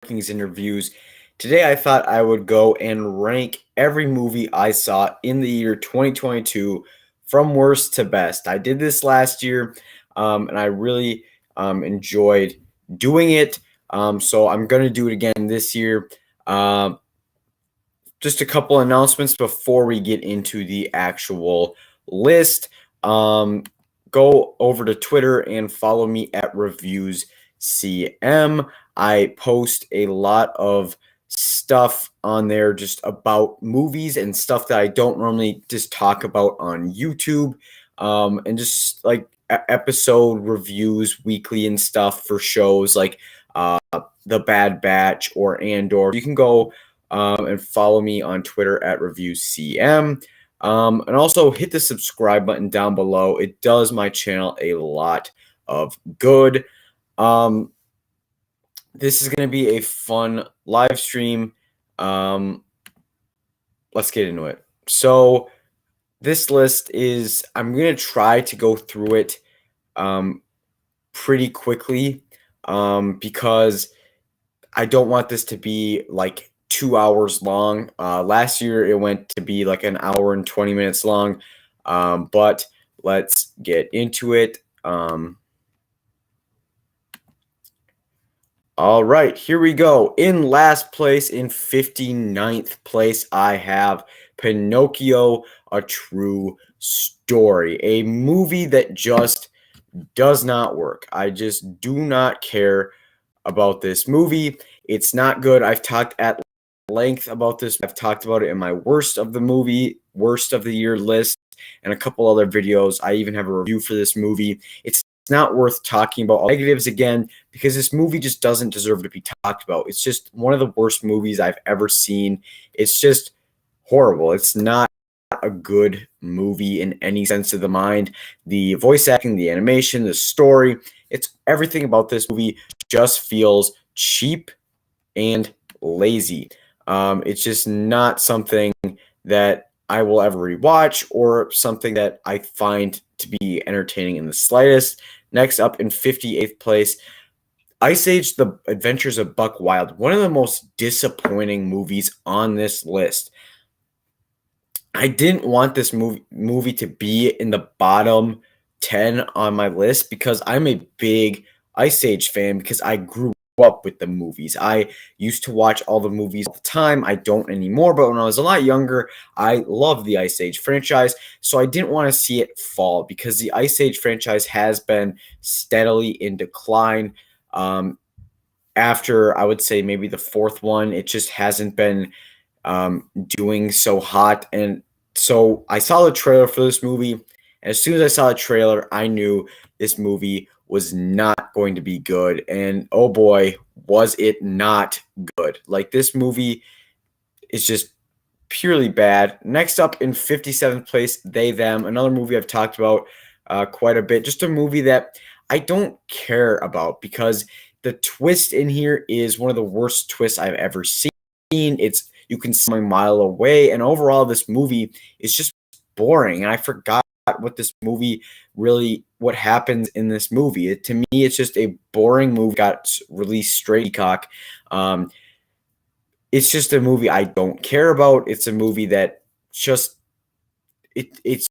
rankings and reviews. Today, I thought I would go and rank every movie I saw in the year 2022 from worst to best. I did this last year, and I really enjoyed doing it. So I'm going to do it again this year. Just a couple announcements before we get into the actual list. Go over to Twitter and follow me at ReviewsCM. I post a lot of stuff on there just about movies and stuff that I don't normally just talk about on YouTube, and just like episode reviews weekly and stuff for shows like The Bad Batch or Andor. You can go and follow me on Twitter at ReviewsCM. And also hit the subscribe button down below. It does my channel a lot of good. This is going to be a fun live stream. Let's get into it. So this list is, I'm going to try to go through it pretty quickly because I don't want this to be like 2 hours long. Last year it went to be like an hour and 20 minutes long, but let's get into it. All right, here we go. In last place, in 59th place, I have Pinocchio, A True Story, a movie that just does not work. I just do not care about this movie. It's not good. I've talked at length about this. I've talked about it in my worst of the year list and a couple other videos. I even have a review for this movie. It's not worth talking about all negatives again because this movie just doesn't deserve to be talked about. It's just one of the worst movies I've ever seen. It's just horrible. It's not a good movie in any sense of the mind. The voice acting, the animation, the story, it's everything about this movie just feels cheap and lazy. It's just not something that I will ever rewatch or something that I find to be entertaining in the slightest. Next up in 58th place, Ice Age: The Adventures of Buck Wild, one of the most disappointing movies on this list. I didn't want this movie to be in the bottom 10 on my list because I'm a big Ice Age fan because I grew up with the movies. I used to watch all the movies all the time. I don't anymore, but when I was a lot younger, I loved the Ice Age franchise, so I didn't want to see it fall because the Ice Age franchise has been steadily in decline. After, I would say, maybe the fourth one, it just hasn't been doing so hot. And so I saw the trailer for this movie, and as soon as I saw the trailer, I knew this movie was not going to be good. And oh boy, was it not good. Like, this movie is just purely bad. Next up in 57th place, They, Them, another movie I've talked about quite a bit. Just a movie that I don't care about because the twist in here is one of the worst twists I've ever seen. You can see a mile away, and overall this movie is just boring. And I forgot what happens in this movie. To me, it's just a boring movie. Got released straight Peacock. It's just a movie I don't care about. It's a movie that it's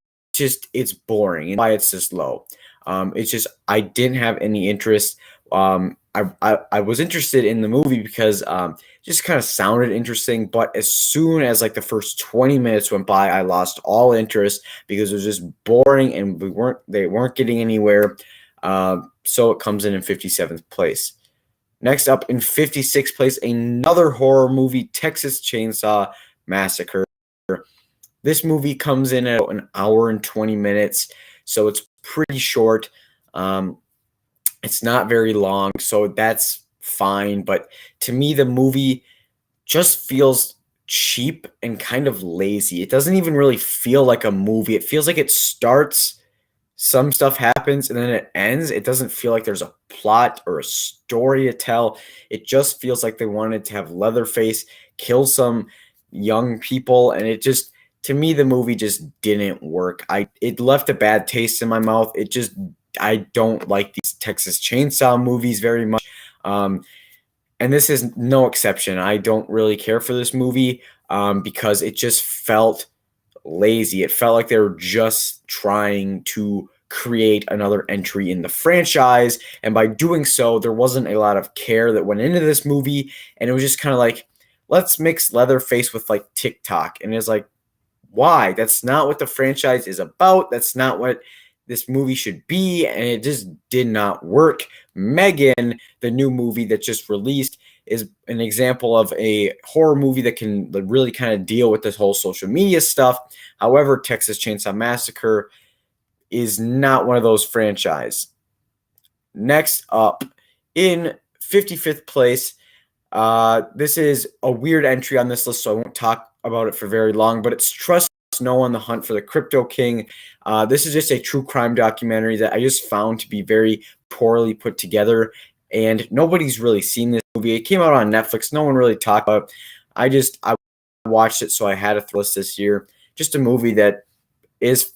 boring, and why it's just low. It's just, I didn't have any interest. I was interested in the movie because just kind of sounded interesting, but as soon as like the first 20 minutes went by, I lost all interest because it was just boring and they weren't getting anywhere. So it comes in 57th place. Next up in 56th place, another horror movie, Texas Chainsaw Massacre. This movie comes in at an hour and 20 minutes, so it's pretty short. It's not very long, so that's fine. But to me, the movie just feels cheap and kind of lazy. It doesn't even really feel like a movie. It feels like it starts, some stuff happens, and then it ends. It doesn't feel like there's a plot or a story to tell. It just feels like they wanted to have Leatherface kill some young people, and it just, to me, the movie just didn't work. It left a bad taste in my mouth. I don't like these Texas Chainsaw movies very much. and this is no exception. I don't really care for this movie because it just felt lazy. It felt like they were just trying to create another entry in the franchise. And by doing so, there wasn't a lot of care that went into this movie. And it was just kind of like, let's mix Leatherface with like TikTok. And it's like, why? That's not what the franchise is about. That's not what this movie should be. And it just did not work. Megan, the new movie that just released, is an example of a horror movie that can really kind of deal with this whole social media stuff. However, Texas Chainsaw Massacre is not one of those franchise. Next up, in 55th place, this is a weird entry on this list, so I won't talk about it for very long, but it's Trust No One, The Hunt for the Crypto King. This is just a true crime documentary that I just found to be very poorly put together, and nobody's really seen this movie. It came out on Netflix. No one really talked about it. I watched it, so I had a list this year. Just a movie that it's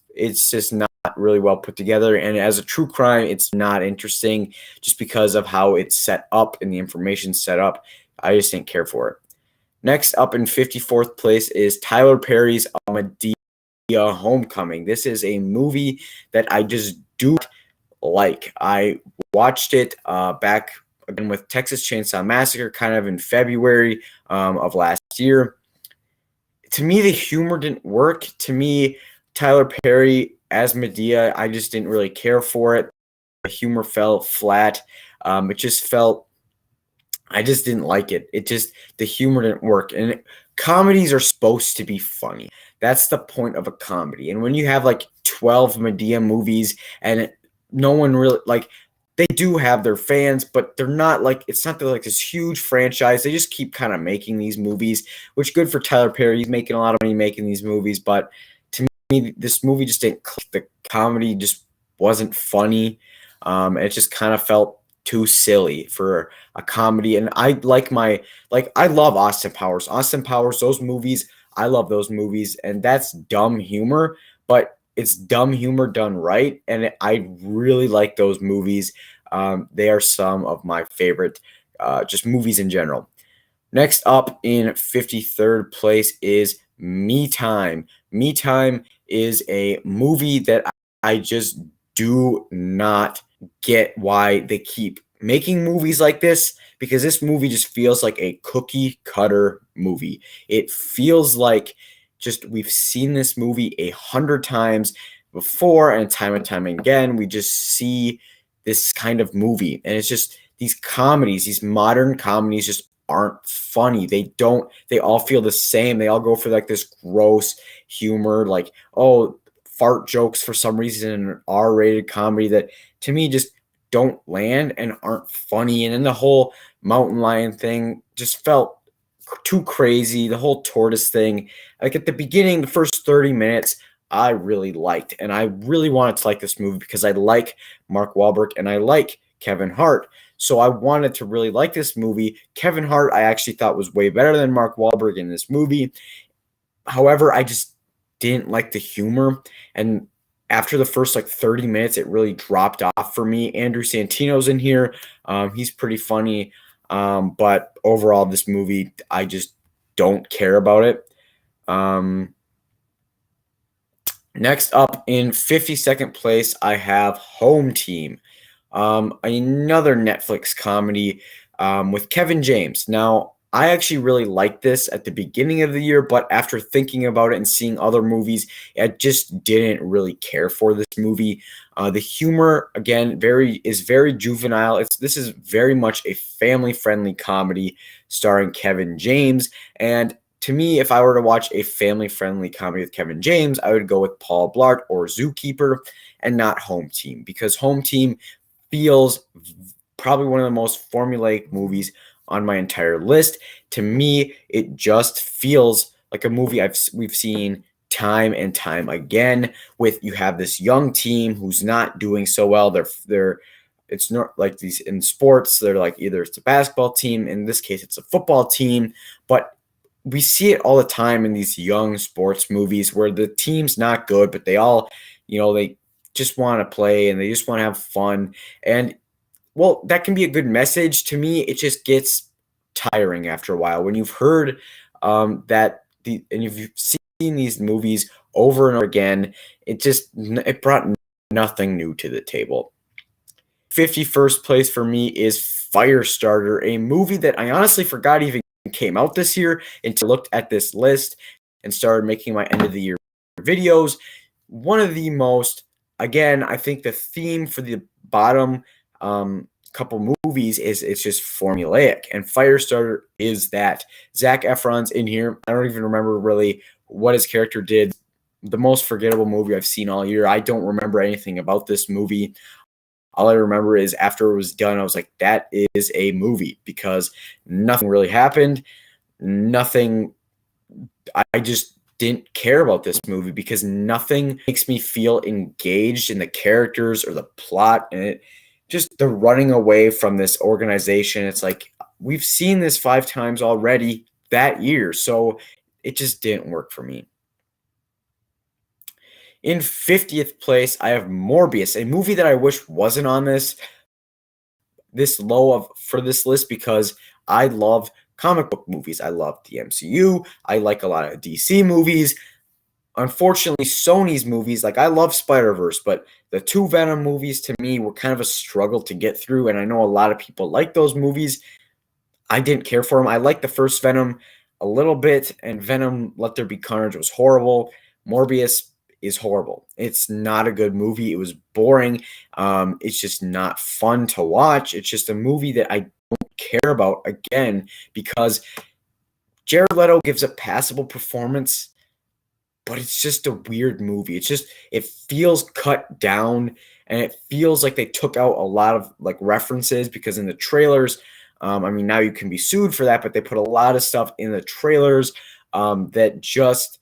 just not really well put together, and as a true crime, it's not interesting just because of how it's set up and the information set up. I just didn't care for it. Next up in 54th place is Tyler Perry's Amadeus Homecoming. This is a movie that I just do like. I watched it back again with Texas Chainsaw Massacre kind of in February of last year. To me, the humor didn't work. To me, Tyler Perry as Madea, I just didn't really care for it. The humor felt flat. It just felt, I just didn't like it. The humor didn't work. And comedies are supposed to be funny. That's the point of a comedy. And when you have like 12 Madea movies and no one really, like, they do have their fans, but they're not like, it's not like this huge franchise. They just keep kind of making these movies, which good for Tyler Perry. He's making a lot of money making these movies, but to me, this movie just didn't click. The comedy just wasn't funny. It just kind of felt too silly for a comedy. And I love Austin Powers. Austin Powers, those movies, I love those movies, and that's dumb humor, but it's dumb humor done right, and I really like those movies. They are some of my favorite just movies in general. Next up in 53rd place is Me Time. Me Time is a movie that I just do not get why they keep making movies like this, because this movie just feels like a cookie cutter movie. It feels like just we've seen this movie 100 times before, and time again we just see this kind of movie, and it's just these comedies, these modern comedies just aren't funny. They all feel the same. They all go for like this gross humor, like, oh, fart jokes for some reason in an R-rated comedy that to me just don't land and aren't funny. And then the whole mountain lion thing just felt too crazy. The whole tortoise thing, like at the beginning, the first 30 minutes, I really liked, and I really wanted to like this movie because I like Mark Wahlberg and I like Kevin Hart. So I wanted to really like this movie. Kevin Hart, I actually thought was way better than Mark Wahlberg in this movie. However, I just didn't like the humor. And after the first like 30 minutes, it really dropped off for me. Andrew Santino's in here. He's pretty funny. But overall, this movie, I just don't care about it. Next up in 52nd place, I have Home Team, another Netflix comedy with Kevin James. Now, I actually really liked this at the beginning of the year, but after thinking about it and seeing other movies, I just didn't really care for this movie. The humor, again, is very juvenile. This is very much a family-friendly comedy starring Kevin James, and to me, if I were to watch a family-friendly comedy with Kevin James, I would go with Paul Blart or Zookeeper and not Home Team, because Home Team feels probably one of the most formulaic movies on my entire list. To me, it just feels like a movie we've seen time and time again. You have this young team who's not doing so well. It's not like these in sports. They're like either it's a basketball team, in this case, it's a football team, but we see it all the time in these young sports movies where the team's not good, but they all, they just want to play and they just want to have fun. And well, that can be a good message. To me, it just gets tiring after a while. When you've heard and if you've seen these movies over and over again, it brought nothing new to the table. 51st place for me is Firestarter, a movie that I honestly forgot even came out this year until I looked at this list and started making my end of the year videos. One of the most, again, I think the theme for the bottom couple movies is it's just formulaic, and Firestarter is that. Zac Efron's in here. I don't even remember really what his character did. The most forgettable movie I've seen all year. I don't remember anything about this movie. All I remember is after it was done, I was like, that is a movie, because nothing really happened. Nothing. I just didn't care about this movie because nothing makes me feel engaged in the characters or the plot, and just the running away from this organization. It's like, we've seen this 5 times already that year, so it just didn't work for me. In 50th place, I have Morbius, a movie that I wish wasn't on this low for this list, because I love comic book movies. I love the MCU. I like a lot of DC movies. Unfortunately, Sony's movies, like I love Spider-Verse, but the 2 Venom movies to me were kind of a struggle to get through, and I know a lot of people like those movies. I didn't care for them. I liked the first Venom a little bit, and Venom Let There Be Carnage was horrible. Morbius is horrible. It's not a good movie. It was boring. It's just not fun to watch. It's just a movie that I don't care about, again, because Jared Leto gives a passable performance, but it's just a weird movie. It feels cut down, and it feels like they took out a lot of like references, because in the trailers, now you can be sued for that, but they put a lot of stuff in the trailers that just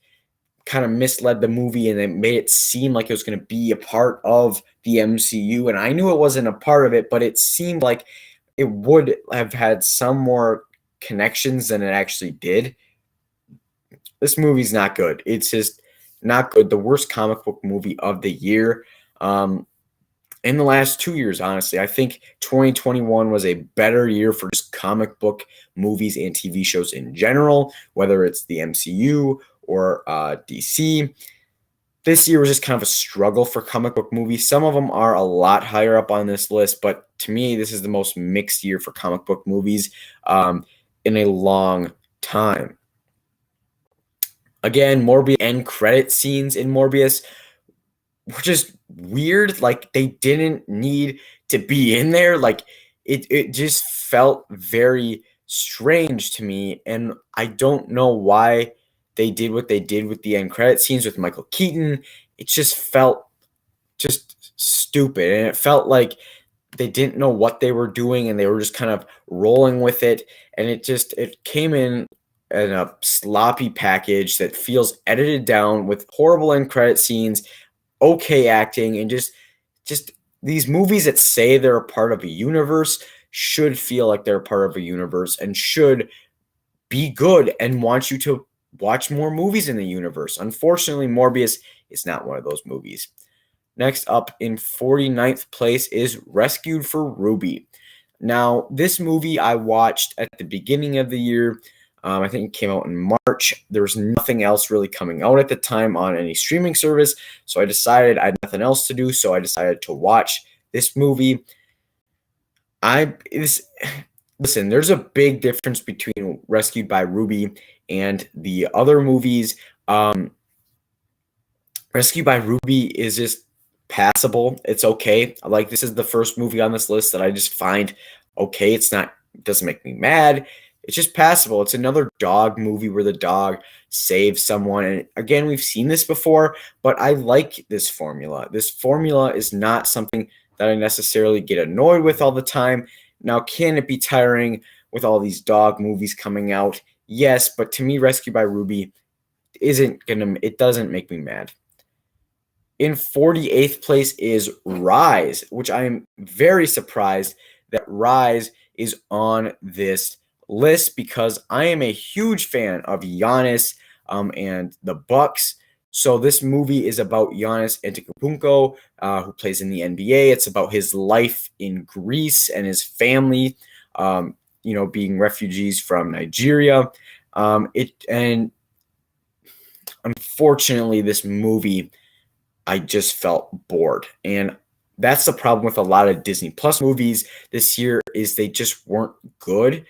kind of misled the movie, and it made it seem like it was going to be a part of the MCU. And I knew it wasn't a part of it, but it seemed like it would have had some more connections than it actually did. This movie's not good. It's just not good. The worst comic book movie of the year. In the last 2 years, honestly. I think 2021 was a better year for just comic book movies and TV shows in general, whether it's the MCU or DC. This year was just kind of a struggle for comic book movies. Some of them are a lot higher up on this list, but to me, this is the most mixed year for comic book movies in a long time. Again, Morbius end credit scenes in Morbius were just weird. Like, they didn't need to be in there. Like, it just felt very strange to me, and I don't know why they did what they did with the end credit scenes with Michael Keaton. It just felt just stupid, and it felt like they didn't know what they were doing, and they were just kind of rolling with it, and it came in a sloppy package that feels edited down with horrible end credit scenes, okay acting, and just these movies that say they're a part of a universe should feel like they're a part of a universe and should be good and want you to watch more movies in the universe. Unfortunately, Morbius is not one of those movies. Next up in 49th place is Rescued for Ruby. Now, this movie I watched at the beginning of the year. I think it came out in March. There was nothing else really coming out at the time on any streaming service, so I decided I had nothing else to do, so I decided to watch this movie. Listen, there's a big difference between Rescued by Ruby and the other movies. Rescued by Ruby is just passable. It's okay. Like, this is the first movie on this list that I just find okay. It doesn't make me mad. It's just passable. It's another dog movie where the dog saves someone. And again, we've seen this before, but I like this formula. This formula is not something that I necessarily get annoyed with all the time. Now, can it be tiring with all these dog movies coming out? Yes, but to me, Rescued by Ruby it doesn't make me mad. In 48th place is Rise, which I am very surprised that Rise is on this list, because I am a huge fan of Giannis and the Bucks. So this movie is about Giannis Antetokounmpo, who plays in the NBA. It's about his life in Greece and his family. being refugees from Nigeria. And unfortunately, this movie, I just felt bored. And that's the problem with a lot of Disney Plus movies this year is they just weren't good.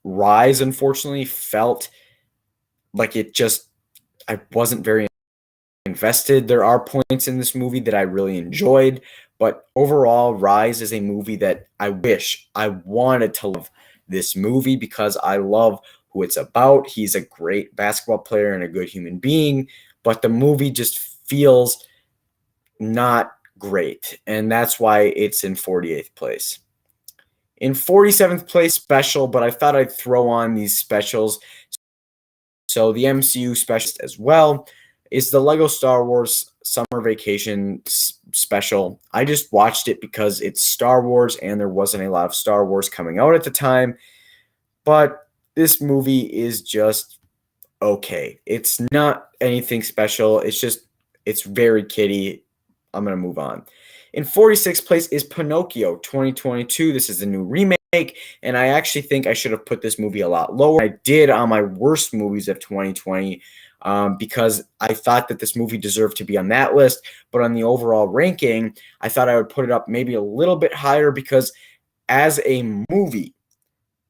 Rise, unfortunately, felt like I wasn't very invested. There are points in this movie that I really enjoyed, but overall, Rise is a movie that I wish I wanted to love this movie because I love who it's about. He's a great basketball player and a good human being, but the movie just feels not great, and that's why it's in 48th place. In 47th place, special, but I thought I'd throw on these specials. So the MCU special as well is the Lego Star Wars Summer Vacation special. I just watched it because it's Star Wars and there wasn't a lot of Star Wars coming out at the time. But this movie is just okay. It's not anything special. It's very kiddie. I'm going to move on. In 46th place is Pinocchio 2022. This is the new remake, and I actually think I should have put this movie a lot lower. I did on my worst movies of 2020 because I thought that this movie deserved to be on that list, but on the overall ranking, I thought I would put it up maybe a little bit higher because as a movie,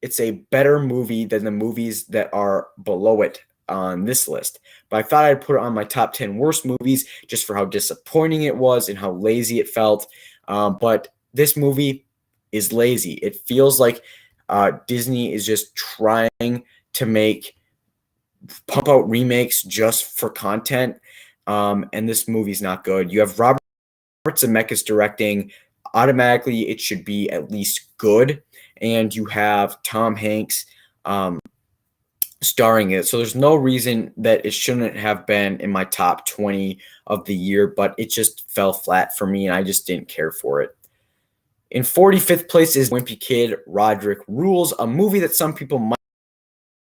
it's a better movie than the movies that are below it on this list. But I thought I'd put it on my top 10 worst movies just for how disappointing it was and how lazy it felt. But this movie is lazy. It feels like Disney is just trying to pump out remakes just for content. And this movie's not good. You have Robert Zemeckis directing. Automatically, it should be at least good. And you have Tom Hanks starring it. So there's no reason that it shouldn't have been in my top 20 of the year, but it just fell flat for me and I just didn't care for it. In 45th place is Wimpy Kid, Rodrick Rules, a movie that some people might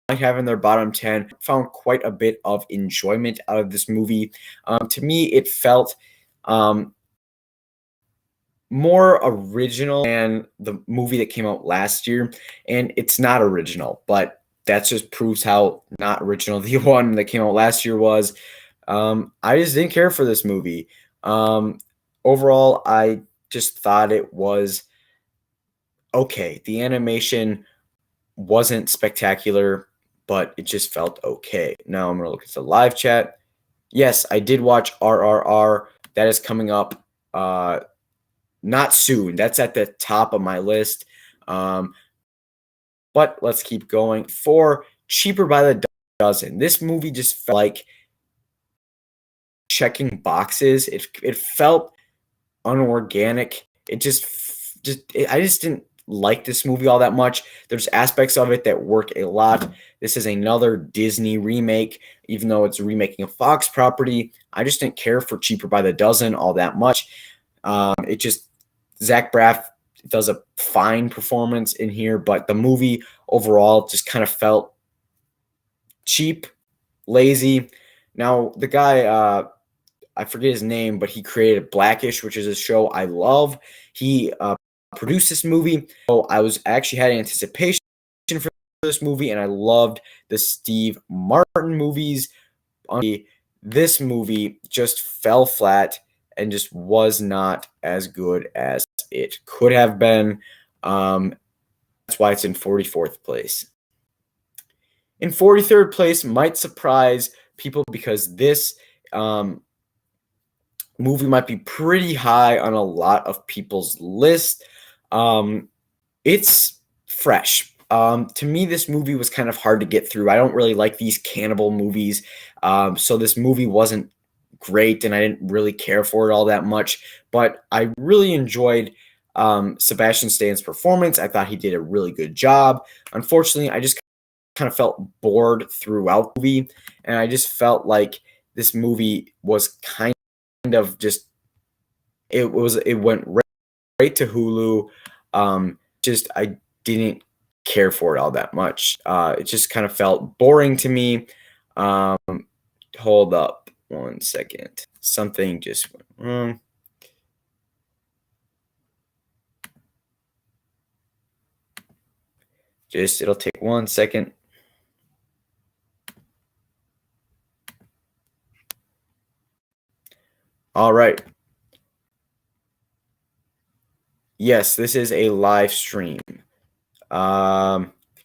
have in their bottom 10. Found quite a bit of enjoyment out of this movie. To me, it felt more original than the movie that came out last year, and it's not original, but that just proves how not original the one that came out last year was. I just didn't care for this movie. Overall, I just thought it was okay. The animation wasn't spectacular, but it just felt okay. Now I'm going to look at the live chat. Yes, I did watch RRR. That is coming up not soon. That's at the top of my list. But let's keep going. For Cheaper by the Dozen, this movie just felt like checking boxes. It felt unorganic. I just didn't like this movie all that much. There's aspects of it that work a lot. This is another Disney remake, even though it's remaking a Fox property. I just didn't care for Cheaper by the Dozen all that much. Zach Braff does a fine performance in here, but the movie overall just kind of felt cheap, lazy. Now, the guy, I forget his name, but he created Blackish, which is a show I love. He produced this movie. So I was actually had anticipation for this movie, and I loved the Steve Martin movies. This movie just fell flat and just was not as good as it could have been. That's why it's in 44th place. In 43rd place might surprise people because this movie might be pretty high on a lot of people's list. It's Fresh. To me, this movie was kind of hard to get through. I don't really like these cannibal movies. So this movie wasn't great and I didn't really care for it all that much, but I really enjoyed Sebastian Stan's performance. I thought he did a really good job. Unfortunately, I just kind of felt bored throughout the movie, and I just felt like this movie was kind of just it went right to Hulu. I didn't care for it all that much. It just kind of felt boring to me. Hold up 1 second. Something just went wrong. It'll take 1 second. All right. Yes, this is a live stream.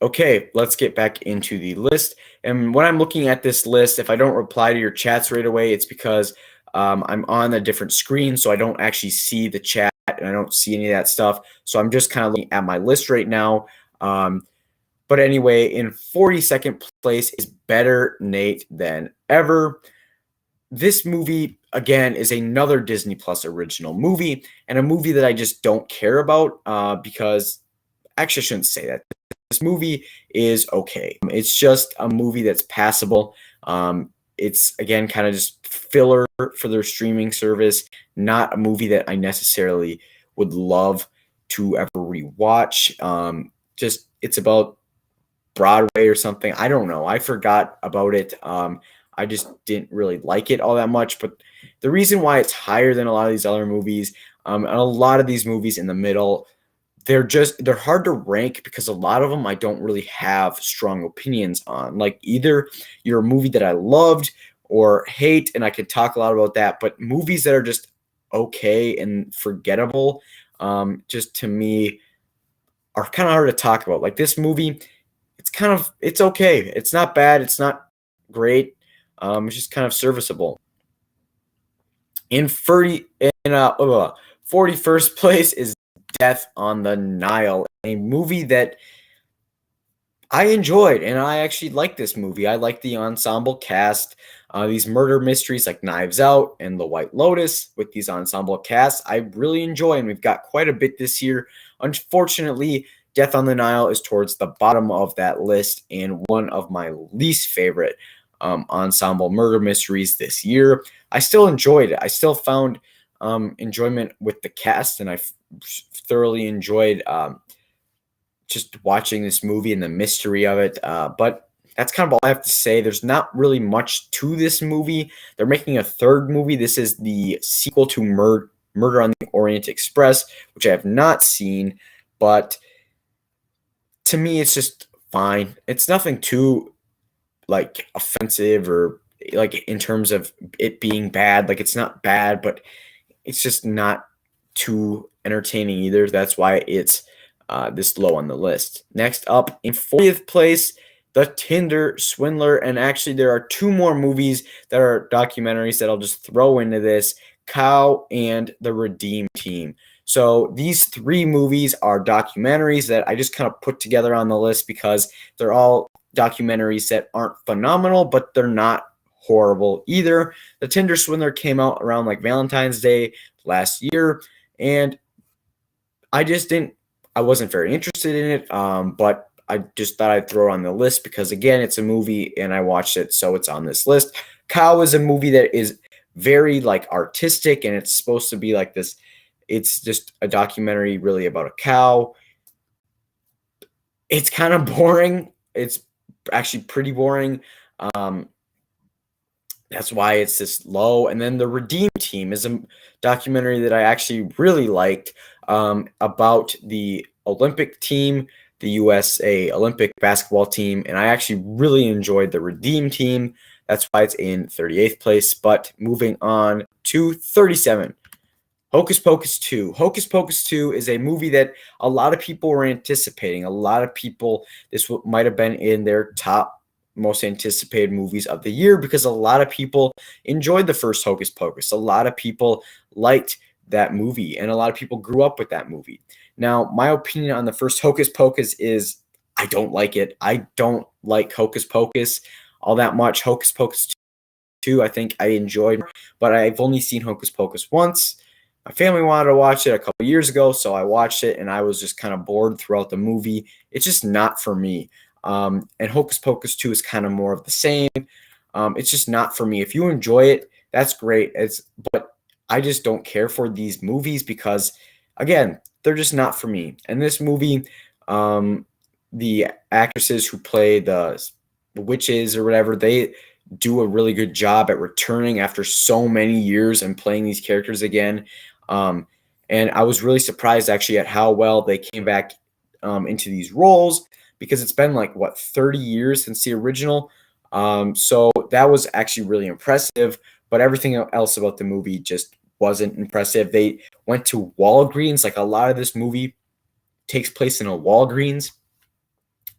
Okay, let's get back into the list. And when I'm looking at this list, if I don't reply to your chats right away, it's because I'm on a different screen, so I don't actually see the chat and I don't see any of that stuff. So I'm just kind of looking at my list right now. But anyway, in 42nd place is Better Nate Than Ever. This movie, again, is another Disney Plus original movie, and a movie that I just don't care about because actually, I shouldn't say that. This movie is okay. It's just a movie that's passable. It's, again, kind of just filler for their streaming service, not a movie that I necessarily would love to ever rewatch. Just it's about Broadway or something. I don't know. I forgot about it. I just didn't really like it all that much. But the reason why it's higher than a lot of these other movies, and a lot of these movies in the middle, they're hard to rank because a lot of them I don't really have strong opinions on. Like either you're a movie that I loved or hate, and I can talk a lot about that. But movies that are just okay and forgettable, just to me, are kind of hard to talk about. Like this movie, it's okay. It's not bad. It's not great. It's just kind of serviceable. In 41st place is Death on the Nile, a movie that I enjoyed, and I actually like this movie. I like the ensemble cast. These murder mysteries like Knives Out and The White Lotus with these ensemble casts, I really enjoy, and we've got quite a bit this year. Unfortunately, Death on the Nile is towards the bottom of that list and one of my least favorite ensemble murder mysteries this year. I still enjoyed it. I still found enjoyment with the cast, and I thoroughly enjoyed just watching this movie and the mystery of it. But that's kind of all I have to say. There's not really much to this movie. They're making a third movie. This is the sequel to Murder on the Orient Express, which I have not seen. But to me, it's just fine. It's nothing too like offensive or like in terms of it being bad. Like it's not bad, but it's just not too entertaining either. That's why it's this low on the list. Next up, in 40th place, The Tinder Swindler. And actually, there are two more movies that are documentaries that I'll just throw into this: Cow and The Redeem Team. So these three movies are documentaries that I just kind of put together on the list because they're all documentaries that aren't phenomenal, but they're not horrible either. The Tinder Swindler came out around like Valentine's Day last year, and I wasn't very interested in it, but I just thought I'd throw it on the list because, again, it's a movie and I watched it, so it's on this list. Cow is a movie that is very like artistic, and it's supposed to be like this. It's just a documentary really about a cow. It's kind of boring. It's actually pretty boring. That's why it's this low. And then The Redeem Team is a documentary that I actually really liked about the Olympic team, the USA Olympic basketball team. And I actually really enjoyed The Redeem Team. That's why it's in 38th place. But moving on to 37. Hocus Pocus 2. Hocus Pocus 2 is a movie that a lot of people were anticipating. A lot of people, this might have been in their top most anticipated movies of the year because a lot of people enjoyed the first Hocus Pocus. A lot of people liked that movie, and a lot of people grew up with that movie. Now, my opinion on the first Hocus Pocus is I don't like it. I don't like Hocus Pocus all that much. Hocus Pocus 2, I think I enjoyed, but I've only seen Hocus Pocus once. My family wanted to watch it a couple years ago, so I watched it, and I was just kind of bored throughout the movie. It's just not for me. And Hocus Pocus 2 is kind of more of the same. It's just not for me. If you enjoy it, that's great. But I just don't care for these movies because, again, they're just not for me. And this movie, the actresses who play the witches or whatever, they do a really good job at returning after so many years and playing these characters again. And I was really surprised actually at how well they came back into these roles because it's been like, what, 30 years since the original. So that was actually really impressive, but everything else about the movie just wasn't impressive. They went to Walgreens. Like, a lot of this movie takes place in a Walgreens.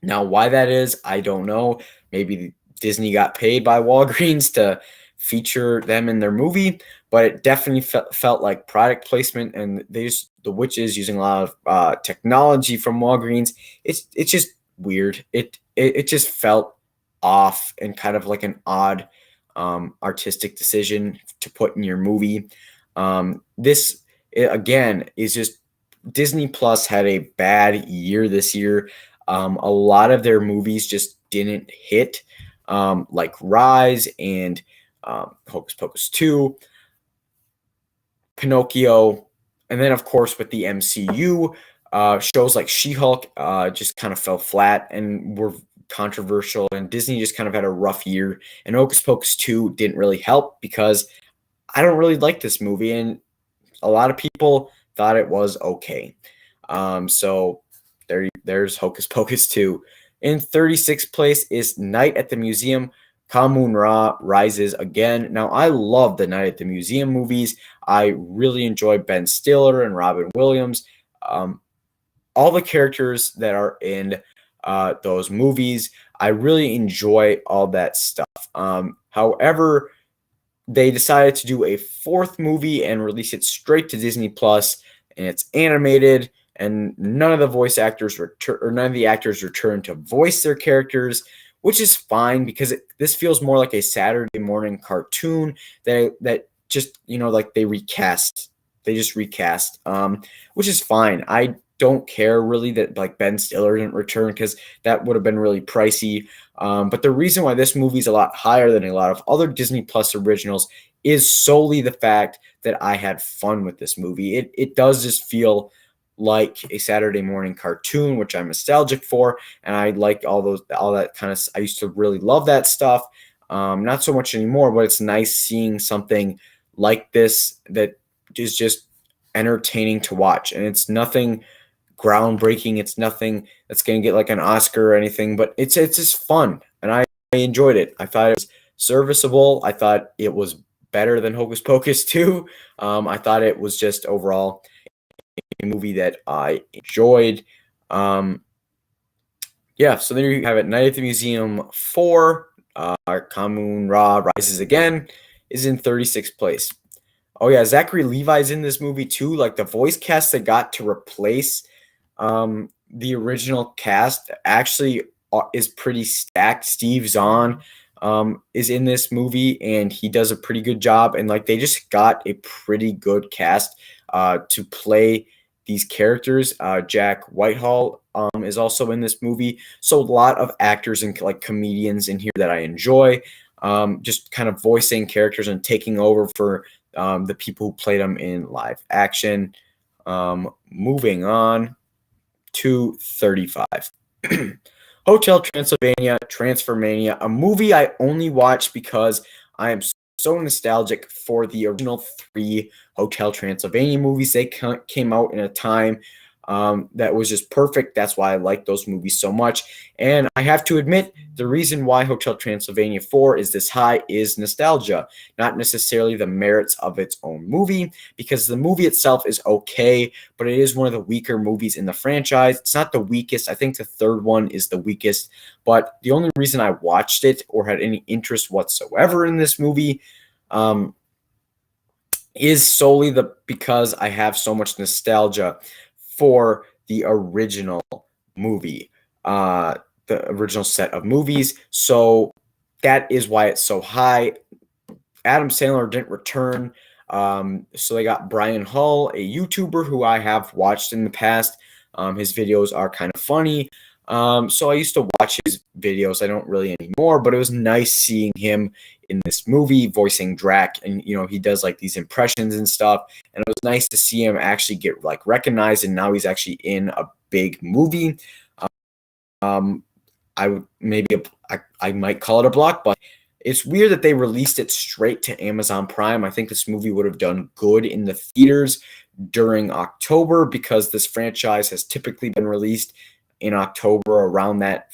Now, why that is, I don't know. Maybe Disney got paid by Walgreens to feature them in their movie, but it definitely felt like product placement, and the witches using a lot of technology from Walgreens. It's just weird. It just felt off and kind of like an odd artistic decision to put in your movie. This again is just Disney Plus had a bad year this year. A lot of their movies just didn't hit, like Rise and Hocus Pocus 2, Pinocchio, and then, of course, with the MCU, shows like She-Hulk just kind of fell flat and were controversial, and Disney just kind of had a rough year. And Hocus Pocus 2 didn't really help because I don't really like this movie, and a lot of people thought it was okay. So there's Hocus Pocus 2. In 36th place is Night at the Museum. Kamun-Ra rises again. Now, I love the Night at the Museum movies. I really enjoy Ben Stiller and Robin Williams. All the characters that are in those movies, I really enjoy all that stuff. However, they decided to do a fourth movie and release it straight to Disney Plus, and it's animated, and none of the actors return to voice their characters, which is fine because this feels more like a Saturday morning cartoon that just, like they just recast, which is fine. I don't care really that like Ben Stiller didn't return because that would have been really pricey. But the reason why this movie is a lot higher than a lot of other Disney Plus originals is solely the fact that I had fun with this movie. It does just feel like a Saturday morning cartoon, which I'm nostalgic for, and I like all that kind of. I used to really love that stuff. Not so much anymore, but it's nice seeing something like this that is just entertaining to watch, and it's nothing groundbreaking. It's nothing that's going to get like an Oscar or anything, but it's just fun, and I enjoyed it. I thought it was serviceable. I thought it was better than Hocus Pocus 2. I thought it was just overall a movie that I enjoyed. Yeah, so there you have it. Night at the Museum 4, Kamun-Ra Rises Again, is in 36th place. Oh yeah, Zachary Levi's in this movie too. Like, the voice cast that got to replace the original cast actually is pretty stacked. Steve Zahn is in this movie, and he does a pretty good job. And like, they just got a pretty good cast to play these characters. Jack Whitehall is also in this movie. So a lot of actors and like comedians in here that I enjoy, just kind of voicing characters and taking over for the people who played them in live action. Moving on to 35. Hotel Transylvania, Transformania, a movie I only watched because I am so nostalgic for the original 3 Hotel Transylvania movies. They came out in a time that was just perfect. That's why I like those movies so much. And I have to admit, the reason why Hotel Transylvania 4 is this high is nostalgia, not necessarily the merits of its own movie, because the movie itself is okay, but it is one of the weaker movies in the franchise. It's not the weakest. I think the third one is the weakest, but the only reason I watched it or had any interest whatsoever in this movie is solely because I have so much nostalgia for the original movie, the original set of movies. So that is why it's so high. Adam Sandler didn't return. So they got Brian Hull, a YouTuber who I have watched in the past. His videos are kind of funny. So I used to watch his videos. I don't really anymore, but it was nice seeing him in this movie voicing Drac, and he does like these impressions and stuff, and it was nice to see him actually get like recognized, and now he's actually in a big movie. I would I might call it a blockbuster. It's weird that they released it straight to Amazon Prime. I think this movie would have done good in the theaters during October, because this franchise has typically been released in October, around that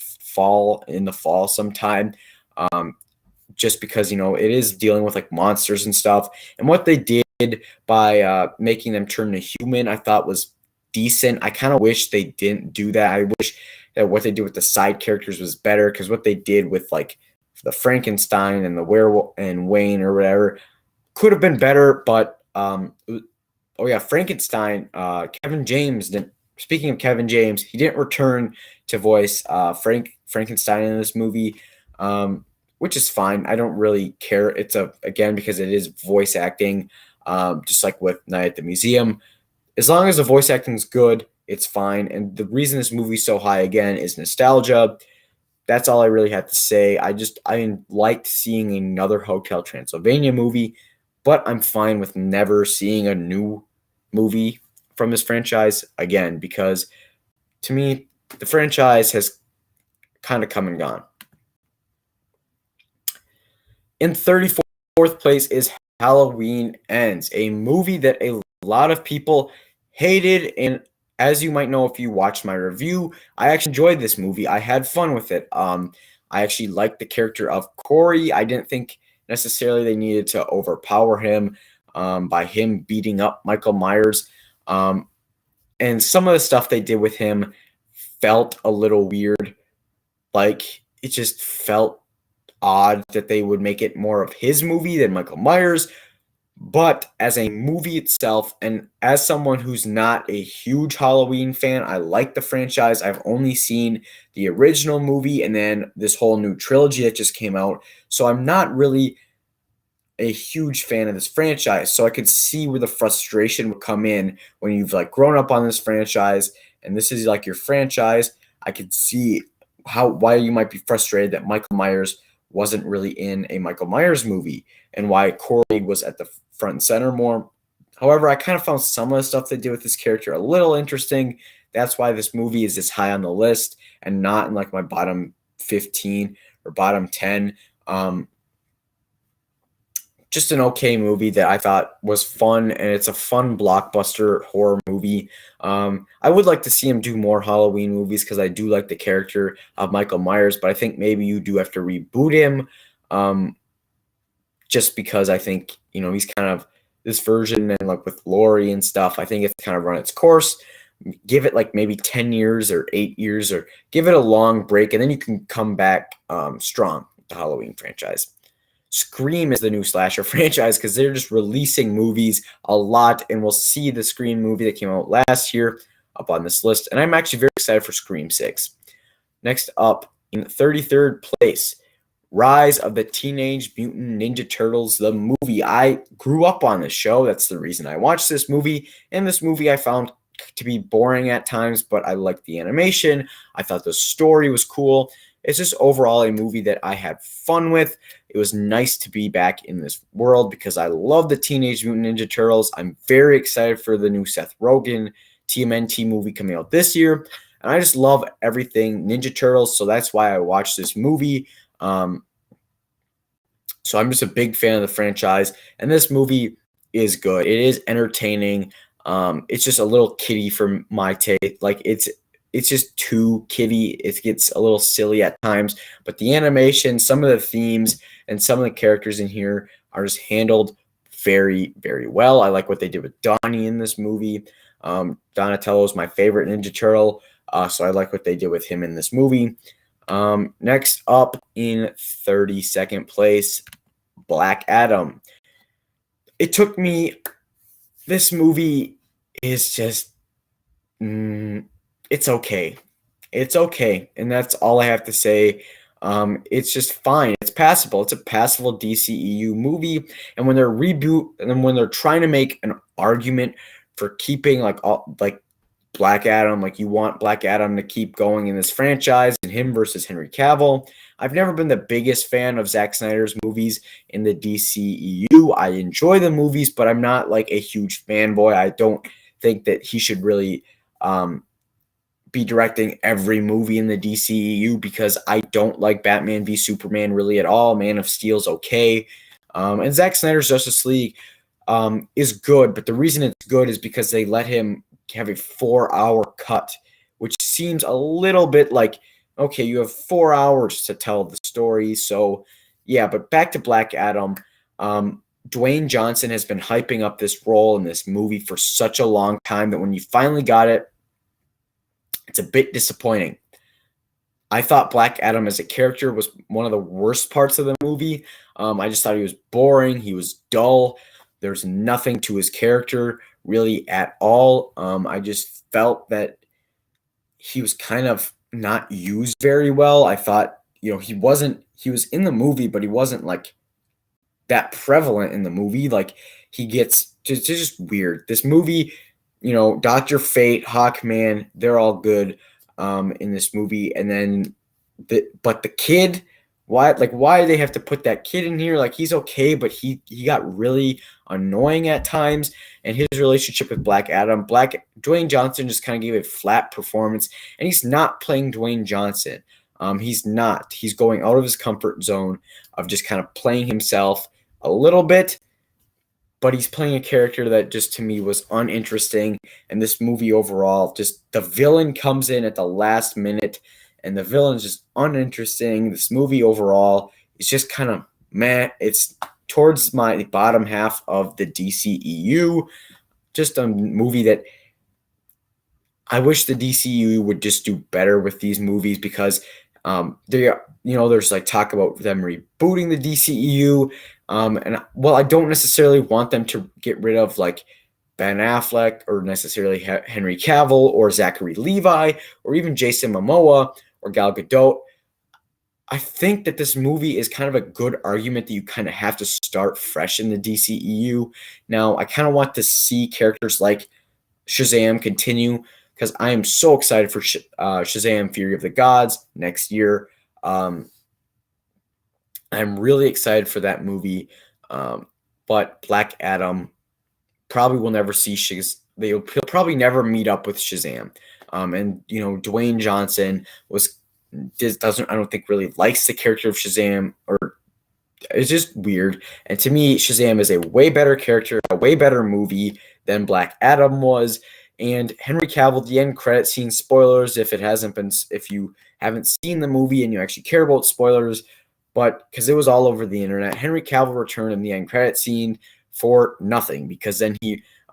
in the fall sometime. Just because, it is dealing with like monsters and stuff. And what they did by making them turn to human, I thought was decent. I kind of wish they didn't do that. I wish that what they did with the side characters was better, because what they did with like the Frankenstein and the werewolf and Wayne or whatever could have been better. But oh yeah, Frankenstein, Kevin James didn't. Speaking of Kevin James, he didn't return to voice Frankenstein in this movie, which is fine. I don't really care. It's again, because it is voice acting, just like with Night at the Museum. As long as the voice acting is good, it's fine. And the reason this movie's so high again is nostalgia. That's all I really have to say. I liked seeing another Hotel Transylvania movie, but I'm fine with never seeing a new movie from this franchise again, because to me, the franchise has kind of come and gone. In 34th place is Halloween Ends, a movie that a lot of people hated. And as you might know if you watched my review, I actually enjoyed this movie. I had fun with it. I actually liked the character of Corey. I didn't think necessarily they needed to overpower him by him beating up Michael Myers. And some of the stuff they did with him felt a little weird. Like, it just felt odd that they would make it more of his movie than Michael Myers. But as a movie itself, and as someone who's not a huge Halloween fan, I like the franchise. I've only seen the original movie and then this whole new trilogy that just came out. So I'm not really a huge fan of this franchise. So I could see where the frustration would come in when you've like grown up on this franchise and this is like your franchise. I could see why you might be frustrated that Michael Myers wasn't really in a Michael Myers movie and why Corey was at the front and center more. However, I kind of found some of the stuff they did with this character a little interesting. That's why this movie is this high on the list and not in like my bottom 15 or bottom 10. Just an okay movie that I thought was fun, and it's a fun blockbuster horror movie. I would like to see him do more Halloween movies because I do like the character of Michael Myers, but I think maybe you do have to reboot him just because I think, he's kind of this version and like with Laurie and stuff, I think it's kind of run its course. Give it like maybe 10 years or 8 years or give it a long break, and then you can come back strong with the Halloween franchise. Scream is the new slasher franchise because they're just releasing movies a lot, and we'll see the Scream movie that came out last year up on this list, and I'm actually very excited for Scream 6. Next up, in 33rd place, Rise of the Teenage Mutant Ninja Turtles, the movie. I grew up on this show. That's the reason I watched this movie, and this movie I found to be boring at times, but I liked the animation. I thought the story was cool. It's just overall a movie that I had fun with. It was nice to be back in this world because I love the Teenage Mutant Ninja Turtles. I'm very excited for the new Seth Rogen TMNT movie coming out this year. And I just love everything Ninja Turtles, so that's why I watched this movie. So I'm just a big fan of the franchise, and this movie is good. It is entertaining. It's just a little kiddie for my taste. Like, it's just too kiddie. It gets a little silly at times, but the animation, some of the themes, and some of the characters in here are just handled very, very well. I like what they did with Donnie in this movie. Donatello is my favorite Ninja Turtle, so I like what they did with him in this movie. Next up in 32nd place, Black Adam. It took me, this movie is just, it's okay. It's okay. And that's all I have to say. It's just fine. It's passable. It's a passable DCEU movie. And when they're when they're trying to make an argument for keeping like Black Adam, like you want Black Adam to keep going in this franchise and him versus Henry Cavill. I've never been the biggest fan of Zack Snyder's movies in the DCEU. I enjoy the movies, but I'm not like a huge fanboy. I don't think that he should really be directing every movie in the DCEU because I don't like Batman v Superman really at all. Man of Steel's okay. And Zack Snyder's Justice League is good, but the reason it's good is because they let him have a 4-hour cut which seems a little bit like, okay, you have 4 hours to tell the story. So, yeah, but back to Black Adam. Dwayne Johnson has been hyping up this role in this movie for such a long time that when you finally got it, it's a bit disappointing. I thought Black Adam as a character was one of the worst parts of the movie. I just thought he was boring. He was dull. There's nothing to his character really at all. I just felt that he was kind of not used very well. I thought, he was in the movie, but he wasn't like that prevalent in the movie. Like he gets just weird. This movie, Dr. Fate, Hawkman, they're all good in this movie. And then but the kid, why do they have to put that kid in here? Like he's okay, but he got really annoying at times. And his relationship with Black Adam, Dwayne Johnson just kind of gave a flat performance, and he's not playing Dwayne Johnson. He's not. He's going out of his comfort zone of just kind of playing himself a little bit, but he's playing a character that just to me was uninteresting. And this movie overall, just the villain comes in at the last minute, and the villain's just uninteresting. This movie overall is just kind of meh. It's towards my bottom half of the DCEU. Just a movie that I wish the DCEU would just do better with these movies, because there's like talk about them rebooting the DCEU. I don't necessarily want them to get rid of like Ben Affleck or necessarily Henry Cavill or Zachary Levi or even Jason Momoa or Gal Gadot. I think that this movie is kind of a good argument that you kind of have to start fresh in the DCEU. Now, I kind of want to see characters like Shazam continue, because I am so excited for Shazam Fury of the Gods next year. I'm really excited for that movie. But Black Adam probably will never see he'll probably never meet up with Shazam. And Dwayne Johnson I don't think really likes the character of Shazam, or it's just weird. And to me, Shazam is a way better character, a way better movie than Black Adam was. And Henry Cavill, the end credit scene, spoilers if you haven't seen the movie and you actually care about spoilers, but because it was all over the internet, Henry Cavill returned in the end credit scene for nothing, because then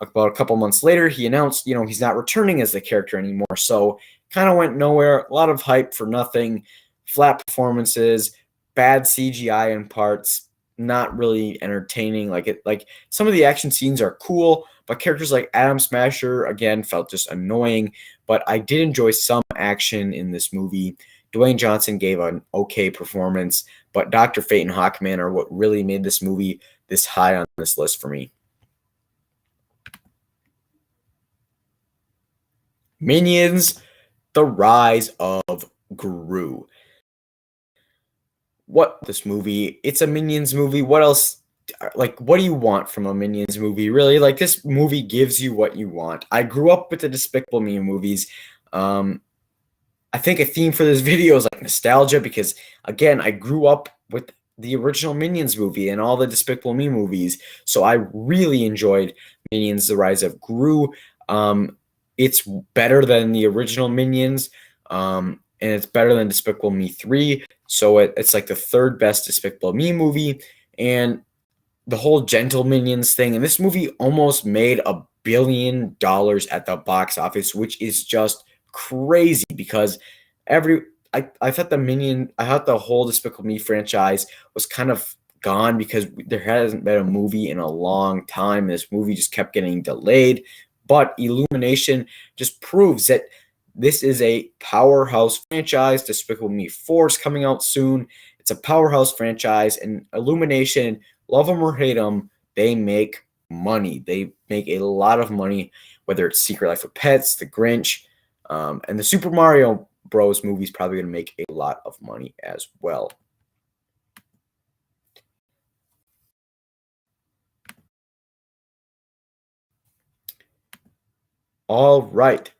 about a couple months later, he announced, he's not returning as the character anymore. So kind of went nowhere. A lot of hype for nothing, flat performances, bad CGI in parts, not really entertaining. Like some of the action scenes are cool, but characters like Atom Smasher, again, felt just annoying. But I did enjoy some action in this movie. Dwayne Johnson gave an okay performance, but Dr. Fate and Hawkman are what really made this movie this high on this list for me. Minions: The Rise of Gru. This movie? It's a Minions movie. What else? What do you want from a Minions movie? Really? This movie gives you what you want. I grew up with the Despicable Me movies. I think a theme for this video is nostalgia, because again, I grew up with the original Minions movie and all the Despicable Me movies. So I really enjoyed Minions: The Rise of Gru. It's better than the original Minions, and it's better than Despicable Me 3. So it's like the third best Despicable Me movie. And the whole Gentle Minions thing, and this movie almost made $1 billion at the box office, which is just crazy, because I thought the whole Despicable Me franchise was kind of gone, because there hasn't been a movie in a long time. This movie just kept getting delayed. But Illumination just proves that this is a powerhouse franchise. Despicable Me 4 is coming out soon. It's a powerhouse franchise, and Illumination, love them or hate them, they make money. They make a lot of money, whether it's Secret Life of Pets, The Grinch, and the Super Mario Bros. Movie is probably going to make a lot of money as well. All right.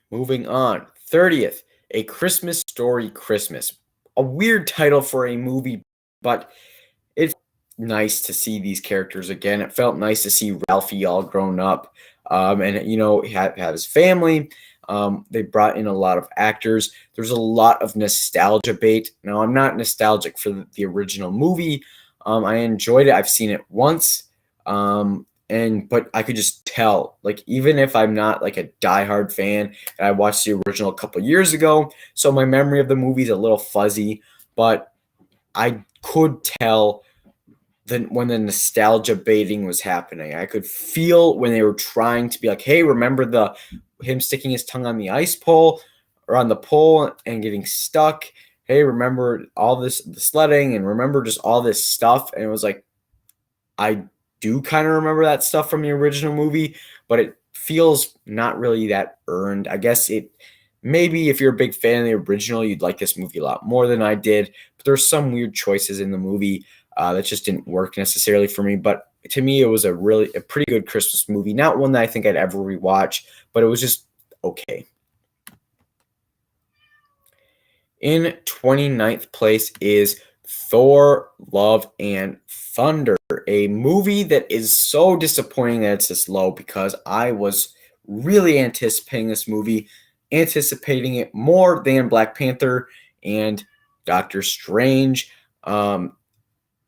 Moving on. 30th, A Christmas Story Christmas. A weird title for a movie, but it's nice to see these characters again. It felt nice to see Ralphie all grown up. and had his family. They brought in a lot of actors. There's a lot of nostalgia bait. Now, I'm not nostalgic for the original movie. I enjoyed it. I've seen it once. But I could just tell, like, even if I'm not like a diehard fan, and I watched the original a couple years ago, so my memory of the movie is a little fuzzy, but I could tell when the nostalgia baiting was happening. I could feel when they were trying to be like, hey, remember him sticking his tongue on the ice pole or on the pole and getting stuck? Hey, remember all this, the sledding, and remember just all this stuff. And it was like, I do kind of remember that stuff from the original movie, but it feels not really that earned. I guess maybe if you're a big fan of the original, you'd like this movie a lot more than I did. But there's some weird choices in the movie that just didn't work necessarily for me. But to me, it was a pretty good Christmas movie. Not one that I think I'd ever rewatch, but it was just okay. In 29th place is Thor, Love, and Thunder, a movie that is so disappointing that it's this low because I was really anticipating this movie, anticipating it more than Black Panther and Doctor Strange.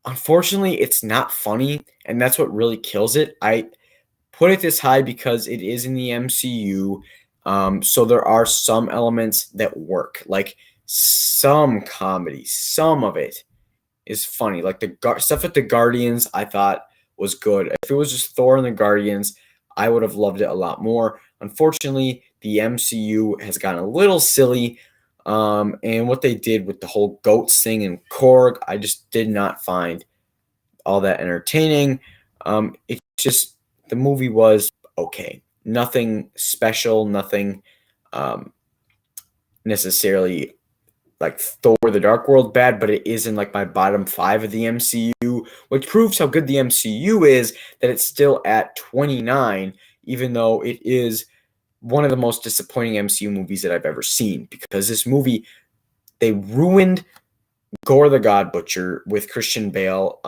Unfortunately, it's not funny, and that's what really kills it. I put it this high because it is in the MCU, so there are some elements that work, like some comedy, some of it is funny. Like the stuff with the Guardians, I thought was good. If it was just Thor and the Guardians, I would have loved it a lot more. Unfortunately, the MCU has gotten a little silly, and what they did with the whole goats thing and Korg, I just did not find all that entertaining. It's just the movie was okay, nothing special, nothing necessarily like Thor: The Dark World bad, but it is in like my bottom 5 of the MCU, which proves how good the MCU is that it's still at 29, even though it is one of the most disappointing MCU movies that I've ever seen, because this movie, they ruined Gore the God Butcher with Christian Bale.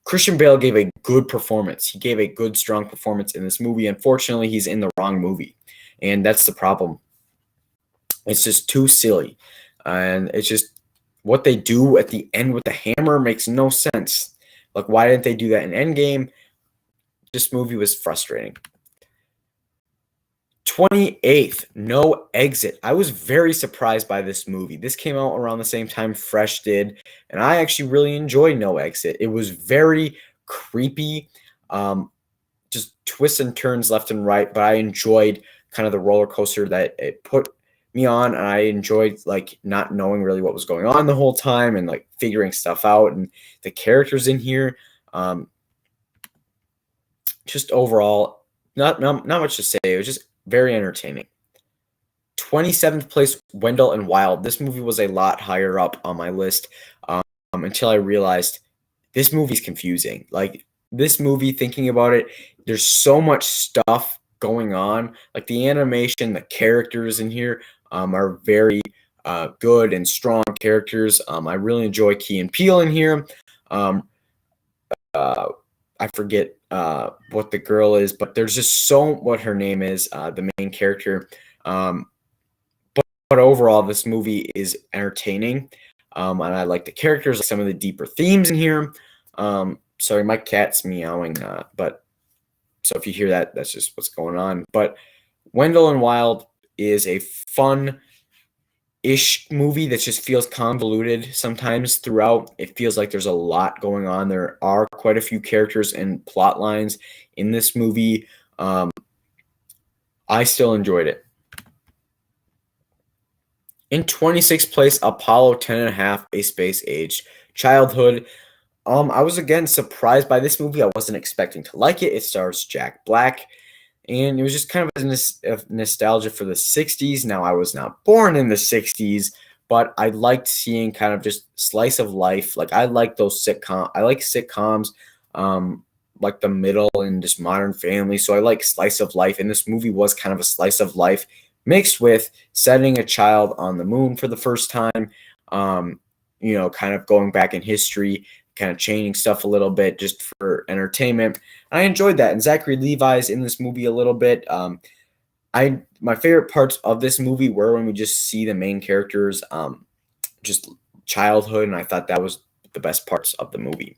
Christian Bale gave a good performance. He gave a good, strong performance in this movie. Unfortunately, he's in the wrong movie, and that's the problem. It's just too silly. And it's just what they do at the end with the hammer makes no sense. Like, why didn't they do that in Endgame? This movie was frustrating. 28th, No Exit. I was very surprised by this movie. This came out around the same time Fresh did, and I actually really enjoyed No Exit. It was very creepy, just twists and turns left and right, but I enjoyed kind of the roller coaster that it put me on, and I enjoyed like not knowing really what was going on the whole time and like figuring stuff out, and the characters in here, just overall not much to say. It was just very entertaining. 27th place, Wendell and Wild. This movie was a lot higher up on my list until I realized this movie's confusing. Like, this movie, thinking about it, there's so much stuff going on. Like, the animation, the characters in here are very good and strong characters. I really enjoy Key and Peele in here. I forget what the girl is, but there's just what her name is, the main character. But overall, this movie is entertaining, and I like the characters, like some of the deeper themes in here. Sorry, my cat's meowing, but so if you hear that, that's just what's going on. But Wendell and Wild is a fun-ish movie that just feels convoluted sometimes throughout. It feels like there's a lot going on. There are quite a few characters and plot lines in this movie. I still enjoyed it. In 26th place, Apollo 10.5, A Space Age Childhood. I was again surprised by this movie. I wasn't expecting to like it. It stars Jack Black, and it was just kind of nostalgia for the 60s. Now, I was not born in the 60s, but I liked seeing kind of just slice of life. Like, I like those sitcoms. I like sitcoms, like The Middle and just Modern Family. So I like slice of life, and this movie was kind of a slice of life mixed with setting a child on the moon for the first time, kind of going back in history, kind of changing stuff a little bit just for entertainment. I enjoyed that. And Zachary Levi's in this movie a little bit. My favorite parts of this movie were when we just see the main characters just childhood, and I thought that was the best parts of the movie.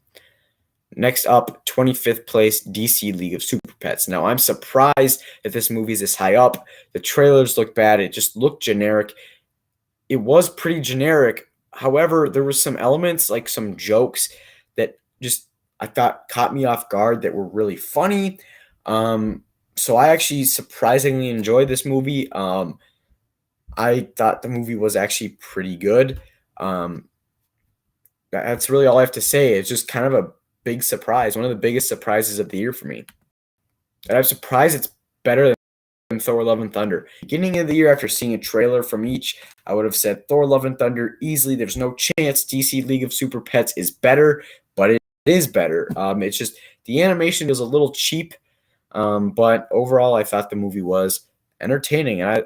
Next up, 25th place, DC League of Super Pets. Now, I'm surprised that this movie is this high up. The trailers look bad. It just looked generic. It was pretty generic. However, there were some elements, like some jokes, that just I thought caught me off guard that were really funny. So I actually surprisingly enjoyed this movie. I thought the movie was actually pretty good. That's really all I have to say. It's just kind of a big surprise, one of the biggest surprises of the year for me. And I'm surprised it's better than Thor Love and Thunder. Beginning of the year, after seeing a trailer from each, I would have said Thor Love and Thunder easily. There's no chance DC League of Super Pets is better, but it is better. It's just the animation was a little cheap, but overall, I thought the movie was entertaining. And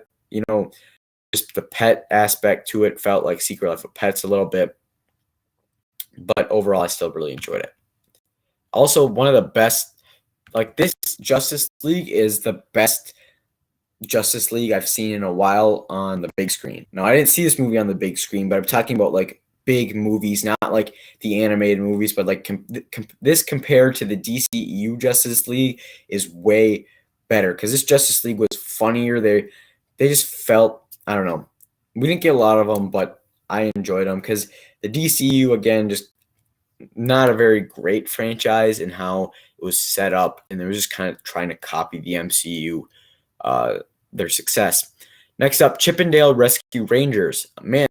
just the pet aspect to it felt like Secret Life of Pets a little bit, but overall, I still really enjoyed it. Also, one of the best, like this Justice League is the best Justice League I've seen in a while on the big screen. Now, I didn't see this movie on the big screen, but I'm talking about like big movies, not like the animated movies, but like this compared to the DCEU Justice League is way better because this Justice League was funnier. They just felt, I don't know. We didn't get a lot of them, but I enjoyed them because the DCU, again, just not a very great franchise in how it was set up, and they were just kind of trying to copy the MCU, their success. Next up, Chippendale Rescue Rangers. Man,